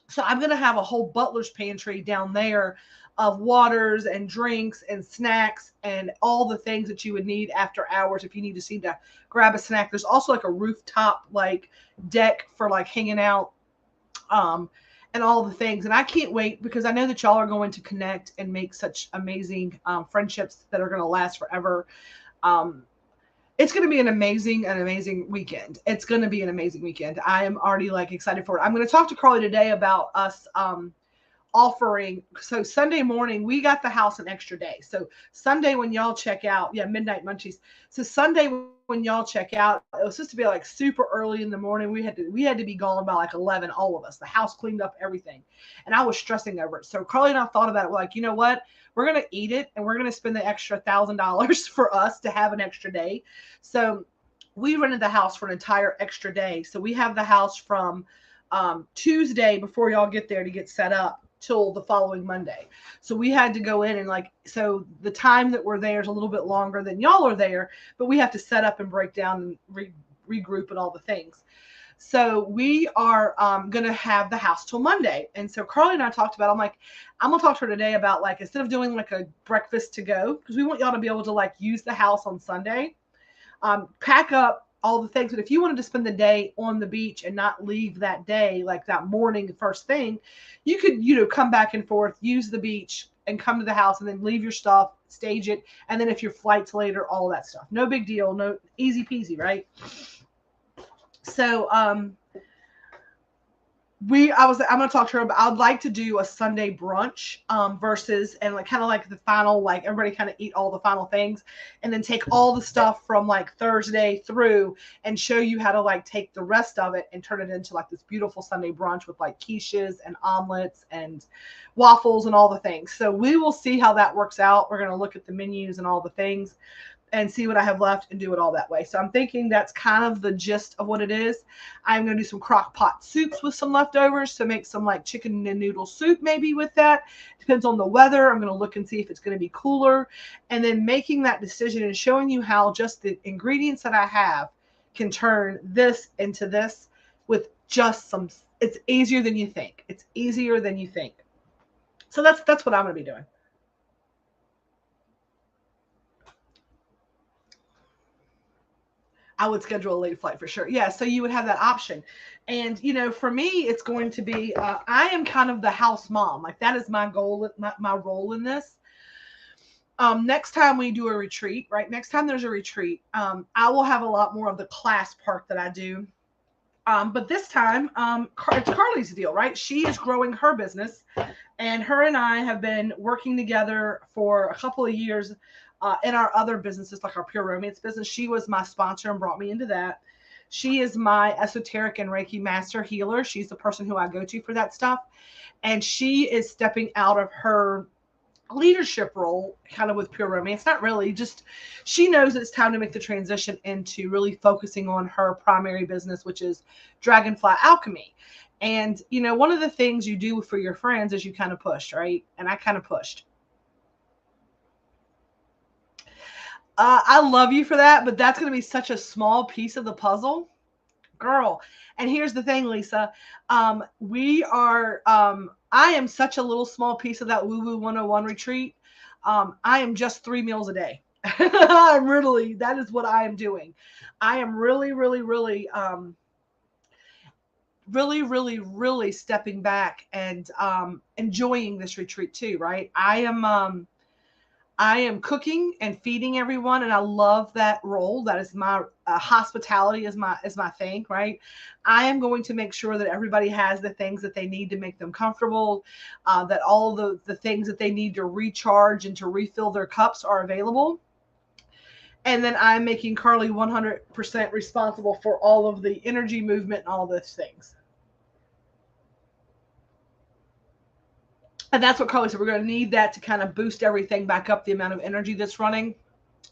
So I'm going to have a whole butler's pantry down there of waters and drinks and snacks and all the things that you would need after hours if you need to grab a snack. There's also like a rooftop like deck for like hanging out, and all the things. And I can't wait, because I know that y'all are going to connect and make such amazing friendships that are going to last forever. It's going to be an amazing weekend. It's going to be an amazing weekend. I am already like excited for it. I'm going to talk to Carly today about us offering. So Sunday morning, we got the house an extra day. So Sunday when y'all check out, Midnight Munchies. So Sunday when y'all check out, it was supposed to be like super early in the morning. We had to be gone by like 11, all of us. The house cleaned up, everything. And I was stressing over it. So Carly and I thought about it. We're like, you know what? We're going to eat it, and we're going to spend the extra $1,000 for us to have an extra day. So we rented the house for an entire extra day. So we have the house from Tuesday before y'all get there to get set up till the following Monday. So we had to go in and so the time that we're there is a little bit longer than y'all are there, but we have to set up and break down and regroup and all the things. So we are going to have the house till Monday. And so Carly and I talked about, I'm going to talk to her today about instead of doing like a breakfast to go, because we want y'all to be able to use the house on Sunday, pack up all the things. But if you wanted to spend the day on the beach and not leave that day, like that morning, first thing, you could, come back and forth, use the beach and come to the house and then leave your stuff, stage it. And then if your flight's later, all of that stuff, no big deal. No, easy peasy, right? So, I'm going to talk to her about, I'd like to do a Sunday brunch, versus, and kind of like the final, everybody kind of eat all the final things, and then take all the stuff from Thursday through and show you how to take the rest of it and turn it into this beautiful Sunday brunch with quiches and omelets and waffles and all the things. So we will see how that works out. We're going to look at the menus and all the things and see what I have left and do it all that way. So I'm thinking that's kind of the gist of what it is. I'm going to do some crock pot soups with some leftovers. So make some chicken and noodle soup maybe with that. Depends on the weather. I'm going to look and see if it's going to be cooler. And then making that decision and showing you how just the ingredients that I have can turn this into this with just some, it's easier than you think. It's easier than you think. So that's what I'm going to be doing. I would schedule a late flight for sure. Yeah, so you would have that option. And, for me, it's going to be, I am kind of the house mom. Like, that is my goal, my role in this. Next time we do a retreat, right? Next time there's a retreat, I will have a lot more of the class part that I do. But this time, it's Carly's deal, right? She is growing her business, and her and I have been working together for a couple of years in our other businesses, like our Pure Romance business. She was my sponsor and brought me into that. She is my esoteric and Reiki master healer. She's the person who I go to for that stuff. And she is stepping out of her leadership role kind of with Pure Romance. Not really, just she knows it's time to make the transition into really focusing on her primary business, which is Dragonfly Alchemy. And one of the things you do for your friends is you kind of push, right? And I kind of pushed. I love you for that, but that's going to be such a small piece of the puzzle, girl. And here's the thing, Lisa. I am such a little small piece of that Woo Woo 101 retreat. I am just 3 meals a day. That is what I am doing. I am really, really, really, really, really, really stepping back and enjoying this retreat too, right? I am cooking and feeding everyone, and I love that role. That is my hospitality is my thing, right? I am going to make sure that everybody has the things that they need to make them comfortable, that all the things that they need to recharge and to refill their cups are available. And then I'm making Carly 100% responsible for all of the energy movement and all those things. And that's what Carly said. We're going to need that to kind of boost everything back up, the amount of energy that's running.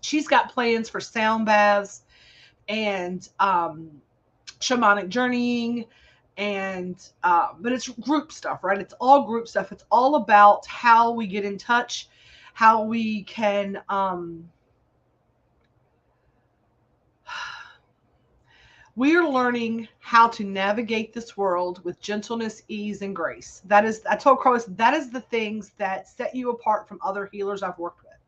She's got plans for sound baths and shamanic journeying. But it's group stuff, right? It's all group stuff. It's all about how we get in touch, how we can we are learning how to navigate this world with gentleness, ease, and grace. I told Carlos, that is the things that set you apart from other healers I've worked with.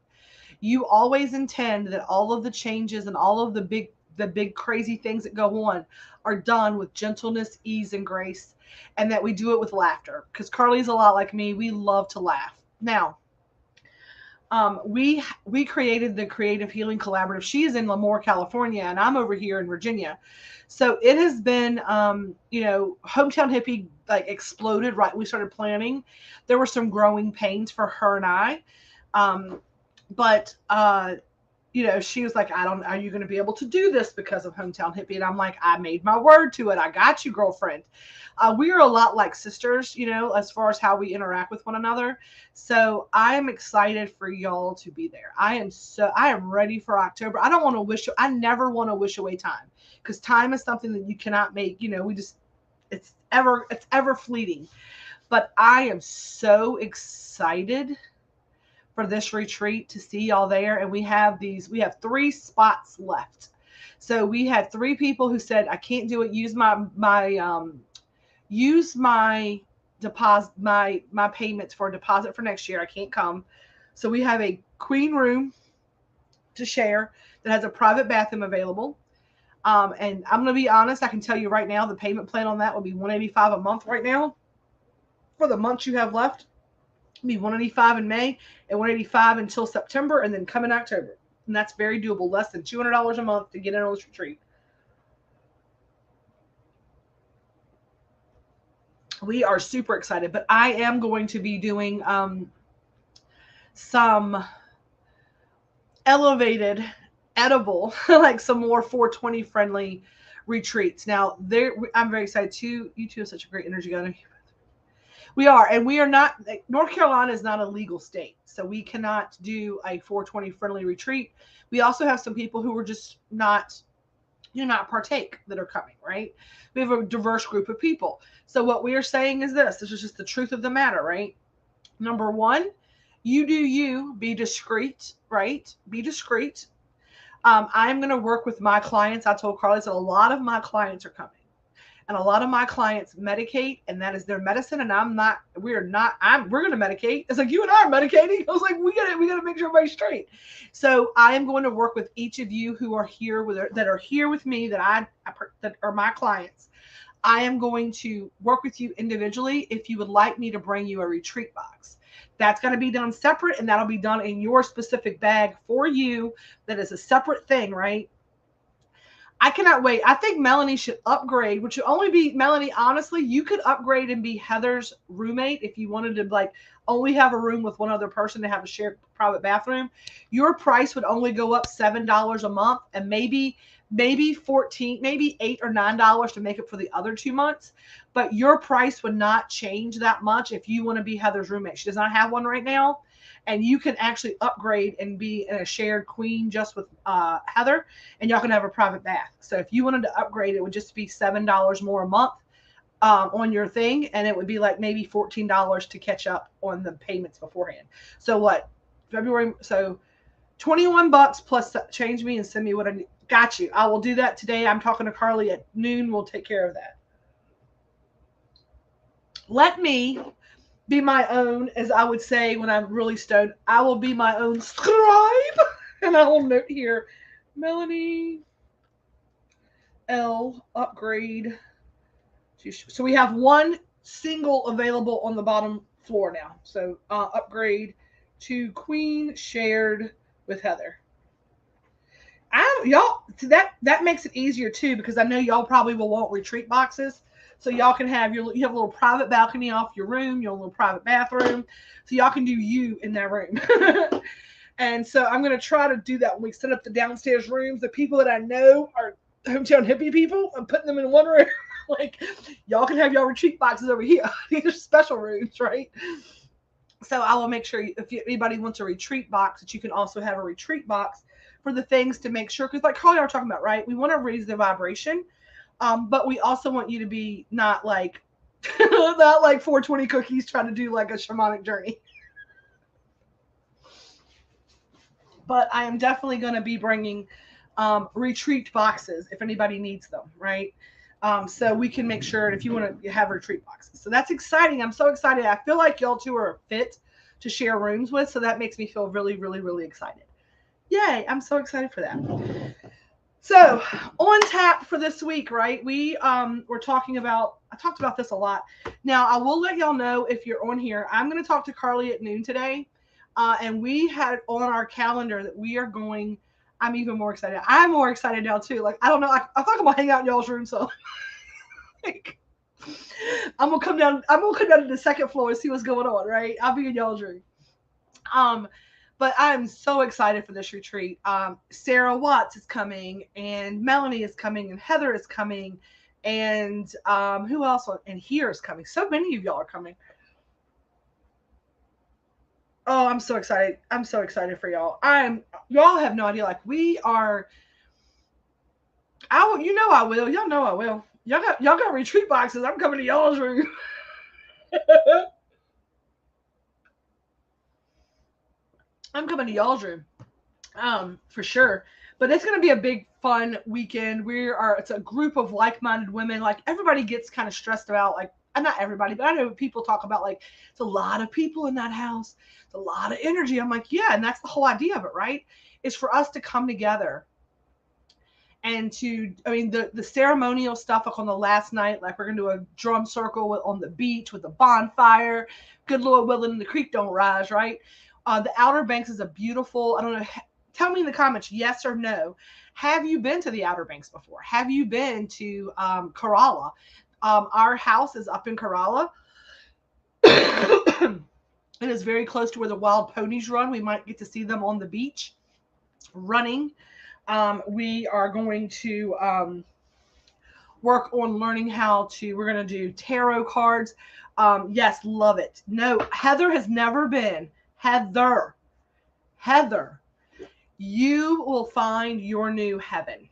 You always intend that all of the changes and all of the big crazy things that go on are done with gentleness, ease, and grace, and that we do it with laughter. Because Carly's a lot like me. We love to laugh. Now, we created the Creative Healing Collaborative. She is in Lemoore, California, and I'm over here in Virginia. So it has been, Hometown Hippie like exploded right when we started planning. There were some growing pains for her and I. But she was like, are you going to be able to do this because of Hometown Hippie? And I'm like, I made my word to it. I got you, girlfriend. We are a lot like sisters, as far as how we interact with one another. So I am excited for y'all to be there. I am ready for October. I never want to wish away time, because time is something that you cannot make, it's ever fleeting. But I am so excited for this retreat to see y'all there. And we have 3 spots left. So we had 3 people who said, I can't do it. Use my deposit, my payments for a deposit for next year. I can't come. So we have a queen room to share that has a private bathroom available. And I'm going to be honest, I can tell you right now, the payment plan on that would be $185 a month right now. For the months you have left, it'll be $185 in May and $185 until September, and then come in October. And that's very doable, less than $200 a month to get in on this retreat. We are super excited, but I am going to be doing some elevated, edible, like some more 420 friendly retreats. Now, I'm very excited too. You two have such a great energy together. We are, and we are not. North Carolina is not a legal state, so we cannot do a 420 friendly retreat. We also have some people who are just do not partake that are coming, right? We have a diverse group of people. So what we are saying is this is just the truth of the matter, right? Number 1, you do you, be discreet, right? Be discreet. I'm going to work with my clients. I told Carly that a lot of my clients are coming. And a lot of my clients medicate, and that is their medicine. And we're going to medicate. It's like, you and I are medicating. I was like, we gotta make sure everybody's straight. So I am going to work with each of you who are here that are here with me, that are my clients. I am going to work with you individually if you would like me to bring you a retreat box. That's going to be done separate, and that'll be done in your specific bag for you. That is a separate thing, right? I cannot wait. I think Melanie should upgrade, which would only be, Melanie, honestly, you could upgrade and be Heather's roommate if you wanted to, like, only have a room with one other person to have a shared private bathroom. Your price would only go up $7 a month, and maybe 14, maybe $8 or $9 to make it for the other 2 months. But your price would not change that much if you want to be Heather's roommate. She does not have one right now. And you can actually upgrade and be in a shared queen just with Heather, and y'all can have a private bath. So if you wanted to upgrade, it would just be $7 more a month on your thing, and it would be like maybe $14 to catch up on the payments beforehand. So what? February, so $21 plus change me and send me what I need. Got you. I will do that today. I'm talking to Carly at noon. We'll take care of that. Let me be my own, as I would say when I'm really stoned. I will be my own scribe, and I will note here, Melanie L upgrade. So we have one single available on the bottom floor now. So upgrade to queen shared with Heather. Y'all, that makes it easier too, because I know y'all probably will want retreat boxes. So y'all can have you have a little private balcony off your room, your little private bathroom. So y'all can do you in that room. And so I'm going to try to do that when we set up the downstairs rooms. The people that I know are hometown hippie people, I'm putting them in one room. Like, y'all can have y'all retreat boxes over here. These are special rooms, right? So I will make sure if anybody wants a retreat box, that you can also have a retreat box for the things to make sure. Because like Carly and I were talking about, right? We want to raise the vibration. But we also want you to be not like 420 cookies trying to do like a shamanic journey. But I am definitely going to be bringing retreat boxes if anybody needs them, right? So we can make sure if you want to have retreat boxes. So that's exciting. I'm so excited. I feel like y'all two are fit to share rooms with. So that makes me feel really, really, really excited. Yay. I'm so excited for that. So on tap for this week, right? We were talking about, I talked about this a lot. Now I will let y'all know if you're on here, I'm going to talk to Carly at noon today. And we had on our calendar that we are going, I'm even more excited. I'm more excited now too. Like, I don't know. I thought I'm going to hang out in y'all's room. So like, I'm going to come down to the second floor and see what's going on, right? I'll be in y'all's room. But I'm so excited for this retreat. Sarah Watts is coming, and Melanie is coming, and Heather is coming, and who else? And here is coming. So many of y'all are coming. Oh, I'm so excited. I'm so excited for y'all. Y'all have no idea. Like, we are. I will. I will. Y'all know I will. Y'all got retreat boxes. I'm coming to y'all's room. I'm coming to y'all's room, for sure. But it's going to be a big, fun weekend. It's a group of like-minded women. Like, everybody gets kind of stressed about, like, not everybody, but I know people talk about, like, it's a lot of people in that house. It's a lot of energy. I'm like, yeah, and that's the whole idea of it, right? Is for us to come together and the ceremonial stuff, like on the last night, like we're going to do a drum circle on the beach with a bonfire. Good Lord willing, the creek don't rise, right? The Outer Banks is a beautiful, I don't know, tell me in the comments, yes or no. Have you been to the Outer Banks before? Have you been to Kerala? Our house is up in Kerala. It is very close to where the wild ponies run. We might get to see them on the beach running. We are going to work on learning we're going to do tarot cards. Yes, love it. No, Heather has never been. Heather, you will find your new heaven.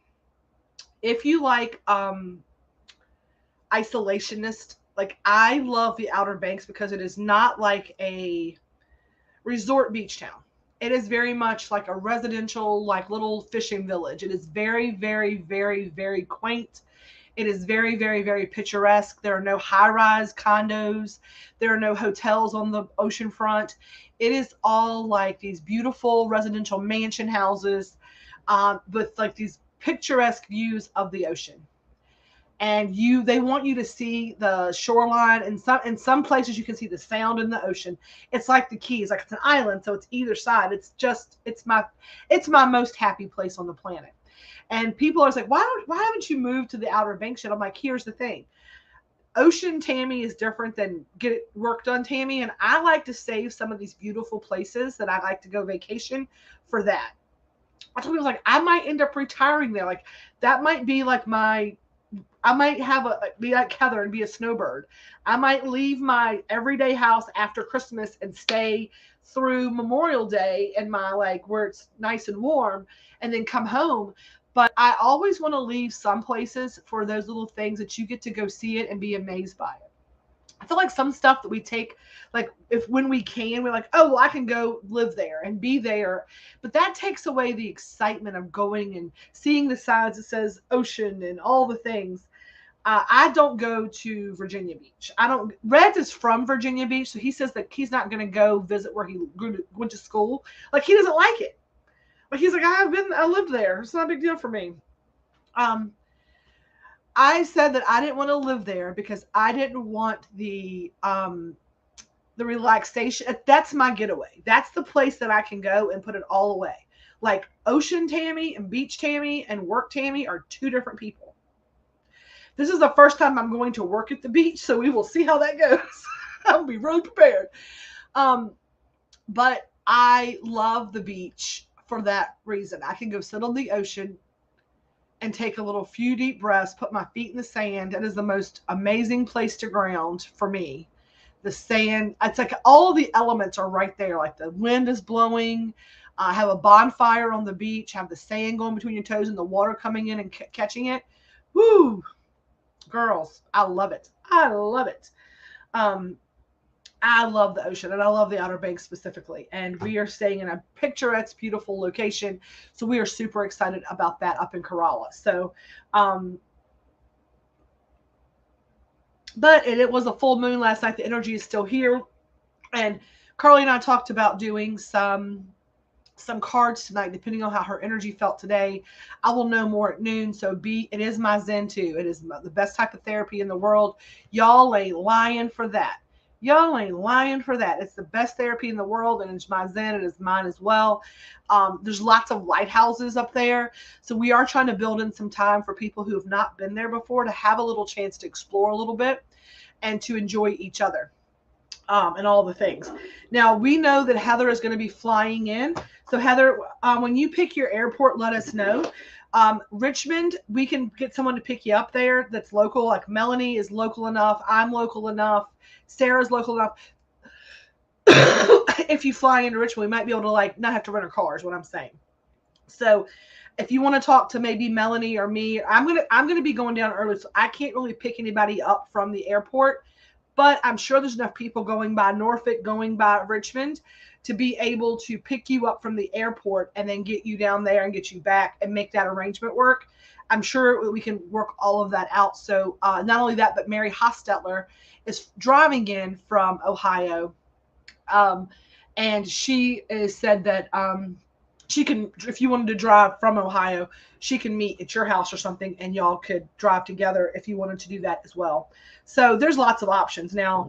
If you like isolationist, like, I love the Outer Banks because it is not like a resort beach town. It is very much like a residential, like, little fishing village. It is very, very, very, very quaint. It is very, very, very picturesque. There are no high-rise condos. There are no hotels on the ocean front. It is all like these beautiful residential mansion houses with like these picturesque views of the ocean. And they want you to see the shoreline, and some places you can see the sound in the ocean. It's like the Keys, like it's an island, so it's either side. It's my most happy place on the planet. And people are like, why haven't you moved to the Outer Banks yet? I'm like, here's the thing. Ocean Tammy is different than get work done Tammy, and I like to save some of these beautiful places that I like to go vacation for that. I told people, like, I might end up retiring there. Like, that might be like I might be like Heather and be a snowbird. I might leave my everyday house after Christmas and stay through Memorial Day in my, like, where it's nice and warm, and then come home. But I always want to leave some places for those little things that you get to go see it and be amazed by it. I feel like some stuff that we take, like, when we can, we're like, oh, well, I can go live there and be there. But that takes away the excitement of going and seeing the signs that says ocean and all the things. I don't go to Virginia Beach. Reds is from Virginia Beach, so he says that he's not going to go visit where he went to school. Like, he doesn't like it. Like, he's like, I lived there. It's not a big deal for me. I said that I didn't want to live there because I didn't want the relaxation. That's my getaway. That's the place that I can go and put it all away. Like, Ocean Tammy and Beach Tammy and Work Tammy are two different people. This is the first time I'm going to work at the beach, so we will see how that goes. I'll be really prepared. But I love the beach for that reason. I can go sit on the ocean and take a few deep breaths, put my feet in the sand. It is the most amazing place to ground for me. The sand, it's like all the elements are right there. Like, the wind is blowing. I have a bonfire on the beach, have the sand going between your toes and the water coming in and catching it. Woo! Girls, I love it. I love it. I love the ocean, and I love the Outer Banks specifically. And we are staying in a picturesque, beautiful location. So we are super excited about that up in Corolla. So, but it was a full moon last night. The energy is still here. And Carly and I talked about doing some cards tonight, depending on how her energy felt today. I will know more at noon. So it is my Zen too. It is the best type of therapy in the world. Y'all ain't lying for that. Y'all ain't lying for that. It's the best therapy in the world, and it's my Zen. It is mine as well. There's lots of lighthouses up there. So we are trying to build in some time for people who have not been there before to have a little chance to explore a little bit and to enjoy each other. And all the things. Now, we know that Heather is going to be flying in. So, Heather, when you pick your airport, let us know. Richmond, we can get someone to pick you up there that's local. Like, Melanie is local enough. I'm local enough. Sarah's local enough. If you fly into Richmond, we might be able to, like, not have to rent a car is what I'm saying. So, if you want to talk to maybe Melanie or me, I'm gonna be going down early, so I can't really pick anybody up from the airport. But I'm sure there's enough people going by Norfolk, going by Richmond, to be able to pick you up from the airport and then get you down there and get you back and make that arrangement work. I'm sure we can work all of that out. So not only that, but Mary Hostetler is driving in from Ohio. And she has said that she can, if you wanted to drive from Ohio, she can meet at your house or something, and y'all could drive together if you wanted to do that as well. So there's lots of options. Now,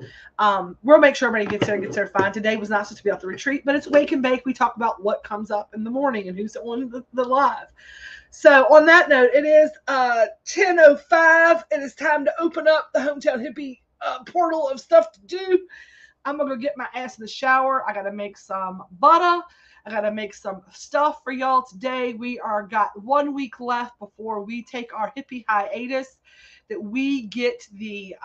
we'll make sure everybody gets there fine. Today was not supposed to be off the retreat, but it's Wake and Bake. We talk about what comes up in the morning and who's on the live. So on that note, it is 10:05. It is time to open up the Hometown Hippie portal of stuff to do. I'm going to go get my ass in the shower. I got to make some butter. I got to make some stuff for y'all today. We got 1 week left before we take our hippie hiatus, that we get the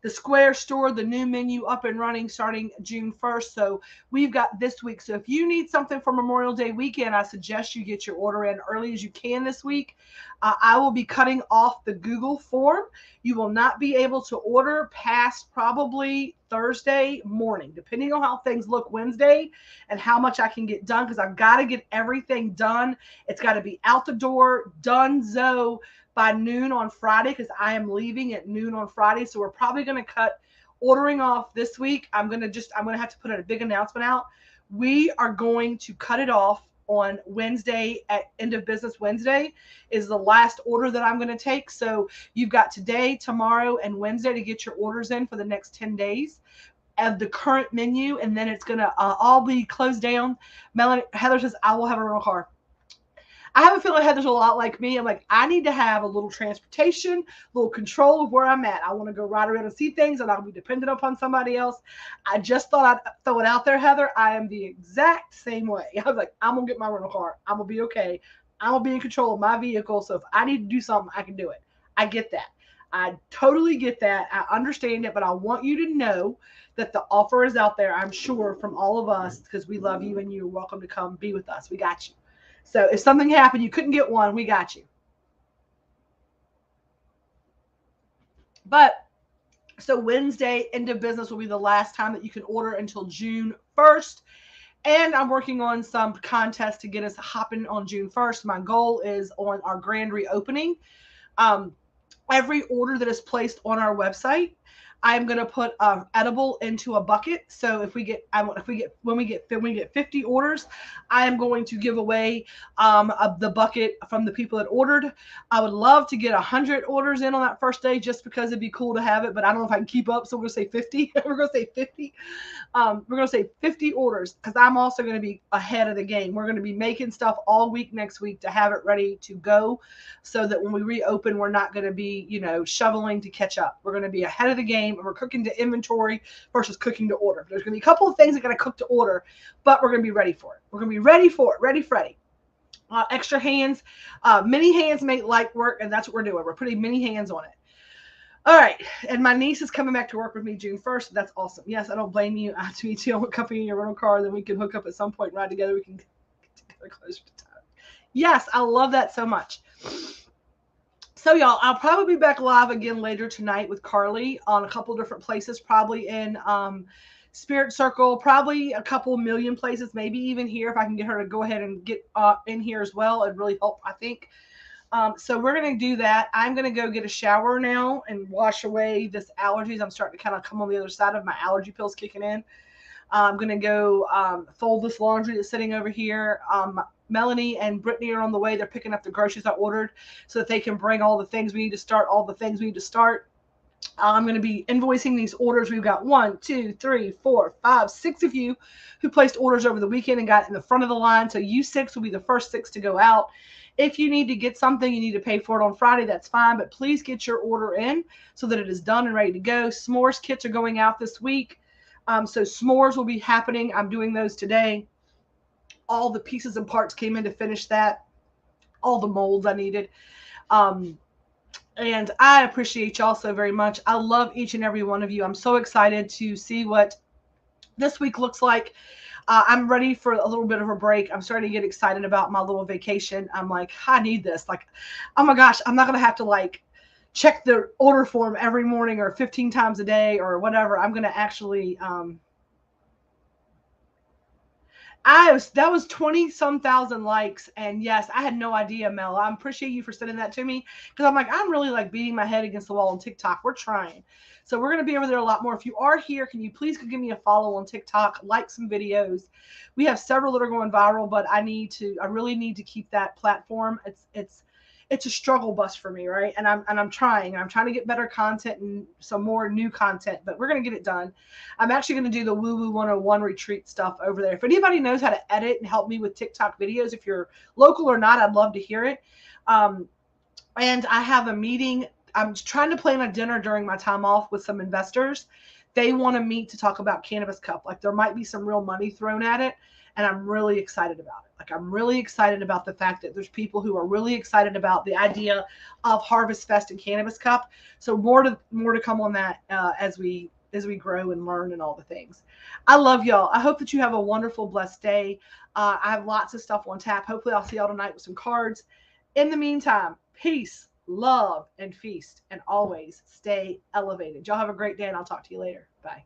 Square store, the new menu up and running starting June 1st. So we've got this week. So if you need something for Memorial Day weekend, I suggest you get your order in early as you can this week. I will be cutting off the Google form. You will not be able to order past probably Thursday morning, depending on how things look Wednesday and how much I can get done, because I've got to get everything done. It's got to be out the door, done by noon on Friday, because I am leaving at noon on Friday. So we're probably going to cut ordering off this week. I'm going to have to put a big announcement out. We are going to cut it off on Wednesday. At end of business Wednesday is the last order that I'm going to take. So you've got today, tomorrow, and Wednesday to get your orders in for the next 10 days of the current menu. And then it's going to all be closed down. Heather says, I will have a rental car. I have a feeling Heather's a lot like me. I'm like, I need to have a little transportation, a little control of where I'm at. I want to go ride around and see things, and I'll be dependent upon somebody else. I just thought I'd throw it out there, Heather. I am the exact same way. I was like, I'm going to get my rental car. I'm going to be okay. I'm going to be in control of my vehicle. So if I need to do something, I can do it. I get that. I totally get that. I understand it, but I want you to know that the offer is out there, I'm sure, from all of us, because we love you and you're welcome to come be with us. We got you. So if something happened, you couldn't get one, we got you. But so Wednesday, end of business, will be the last time that you can order until June 1st. And I'm working on some contests to get us hopping on June 1st. My goal is on our grand reopening. Every order that is placed on our website, I'm going to put edible into a bucket. So if we get 50 orders, I am going to give away the bucket from the people that ordered. I would love to get 100 orders in on that first day, just because it'd be cool to have it, but I don't know if I can keep up. So we're going to say 50. We're going to say 50. We're going to say 50 orders, because I'm also going to be ahead of the game. We're going to be making stuff all week next week to have it ready to go, so that when we reopen, we're not going to be, shoveling to catch up. We're going to be ahead of the game, and we're cooking to inventory versus cooking to order. There's going to be a couple of things that got to cook to order, but we're going to be ready for it. We're going to be ready for it. Ready, Freddy. Extra hands. Many hands make light work, and that's what we're doing. We're putting many hands on it. All right. And my niece is coming back to work with me June 1st. That's awesome. Yes, I don't blame you. To me too. I'll hook up in your rental car, then we can hook up at some point and ride together. We can get together closer to time. Yes, I love that so much. So y'all, I'll probably be back live again later tonight with Carly on a couple different places, probably in Spirit Circle, probably a couple million places, maybe even here if I can get her to go ahead and get in here as well. It'd really help, I think. So we're going to do that. I'm going to go get a shower now and wash away this allergies. I'm starting to kind of come on the other side of my allergy pills kicking in. I'm going to go fold this laundry that's sitting over here. Melanie and Brittany are on the way. They're picking up the groceries I ordered so that they can bring all the things we need to start, I'm going to be invoicing these orders. We've got 1, 2, 3, 4, 5, 6 of you who placed orders over the weekend and got in the front of the line. So you 6 will be the first 6 to go out. If you need to get something, you need to pay for it on Friday, that's fine. But please get your order in so that it is done and ready to go. S'mores kits are going out this week. So s'mores will be happening. I'm doing those today. All the pieces and parts came in to finish that. All the molds I needed. And I appreciate y'all so very much. I love each and every one of you. I'm so excited to see what this week looks like. I'm ready for a little bit of a break. I'm starting to get excited about my little vacation. I'm like, I need this. Like, oh my gosh, I'm not going to have to like check the order form every morning or 15 times a day or whatever. I'm going to actually, that was 20-some thousand likes. And yes, I had no idea, Mel. I appreciate you for sending that to me, because I'm like, I'm really like beating my head against the wall on TikTok. We're trying. So we're going to be over there a lot more. If you are here, can you please give me a follow on TikTok, like some videos. We have several that are going viral, but I really need to keep that platform. It's a struggle bus for me, right? And I'm trying to get better content and some more new content, but we're going to get it done. I'm actually going to do the Woo Woo 101 retreat stuff over there. If anybody knows how to edit and help me with TikTok videos, if you're local or not, I'd love to hear it. And I have a meeting. I'm trying to plan a dinner during my time off with some investors. They want to meet to talk about Cannabis Cup. Like, there might be some real money thrown at it, and I'm really excited about it. Like, I'm really excited about the fact that there's people who are really excited about the idea of Harvest Fest and Cannabis Cup. So more to come on that as we grow and learn and all the things. I love y'all. I hope that you have a wonderful, blessed day. I have lots of stuff on tap. Hopefully I'll see y'all tonight with some cards. In the meantime, peace, love, and feast, and always stay elevated. Y'all have a great day, and I'll talk to you later. Bye.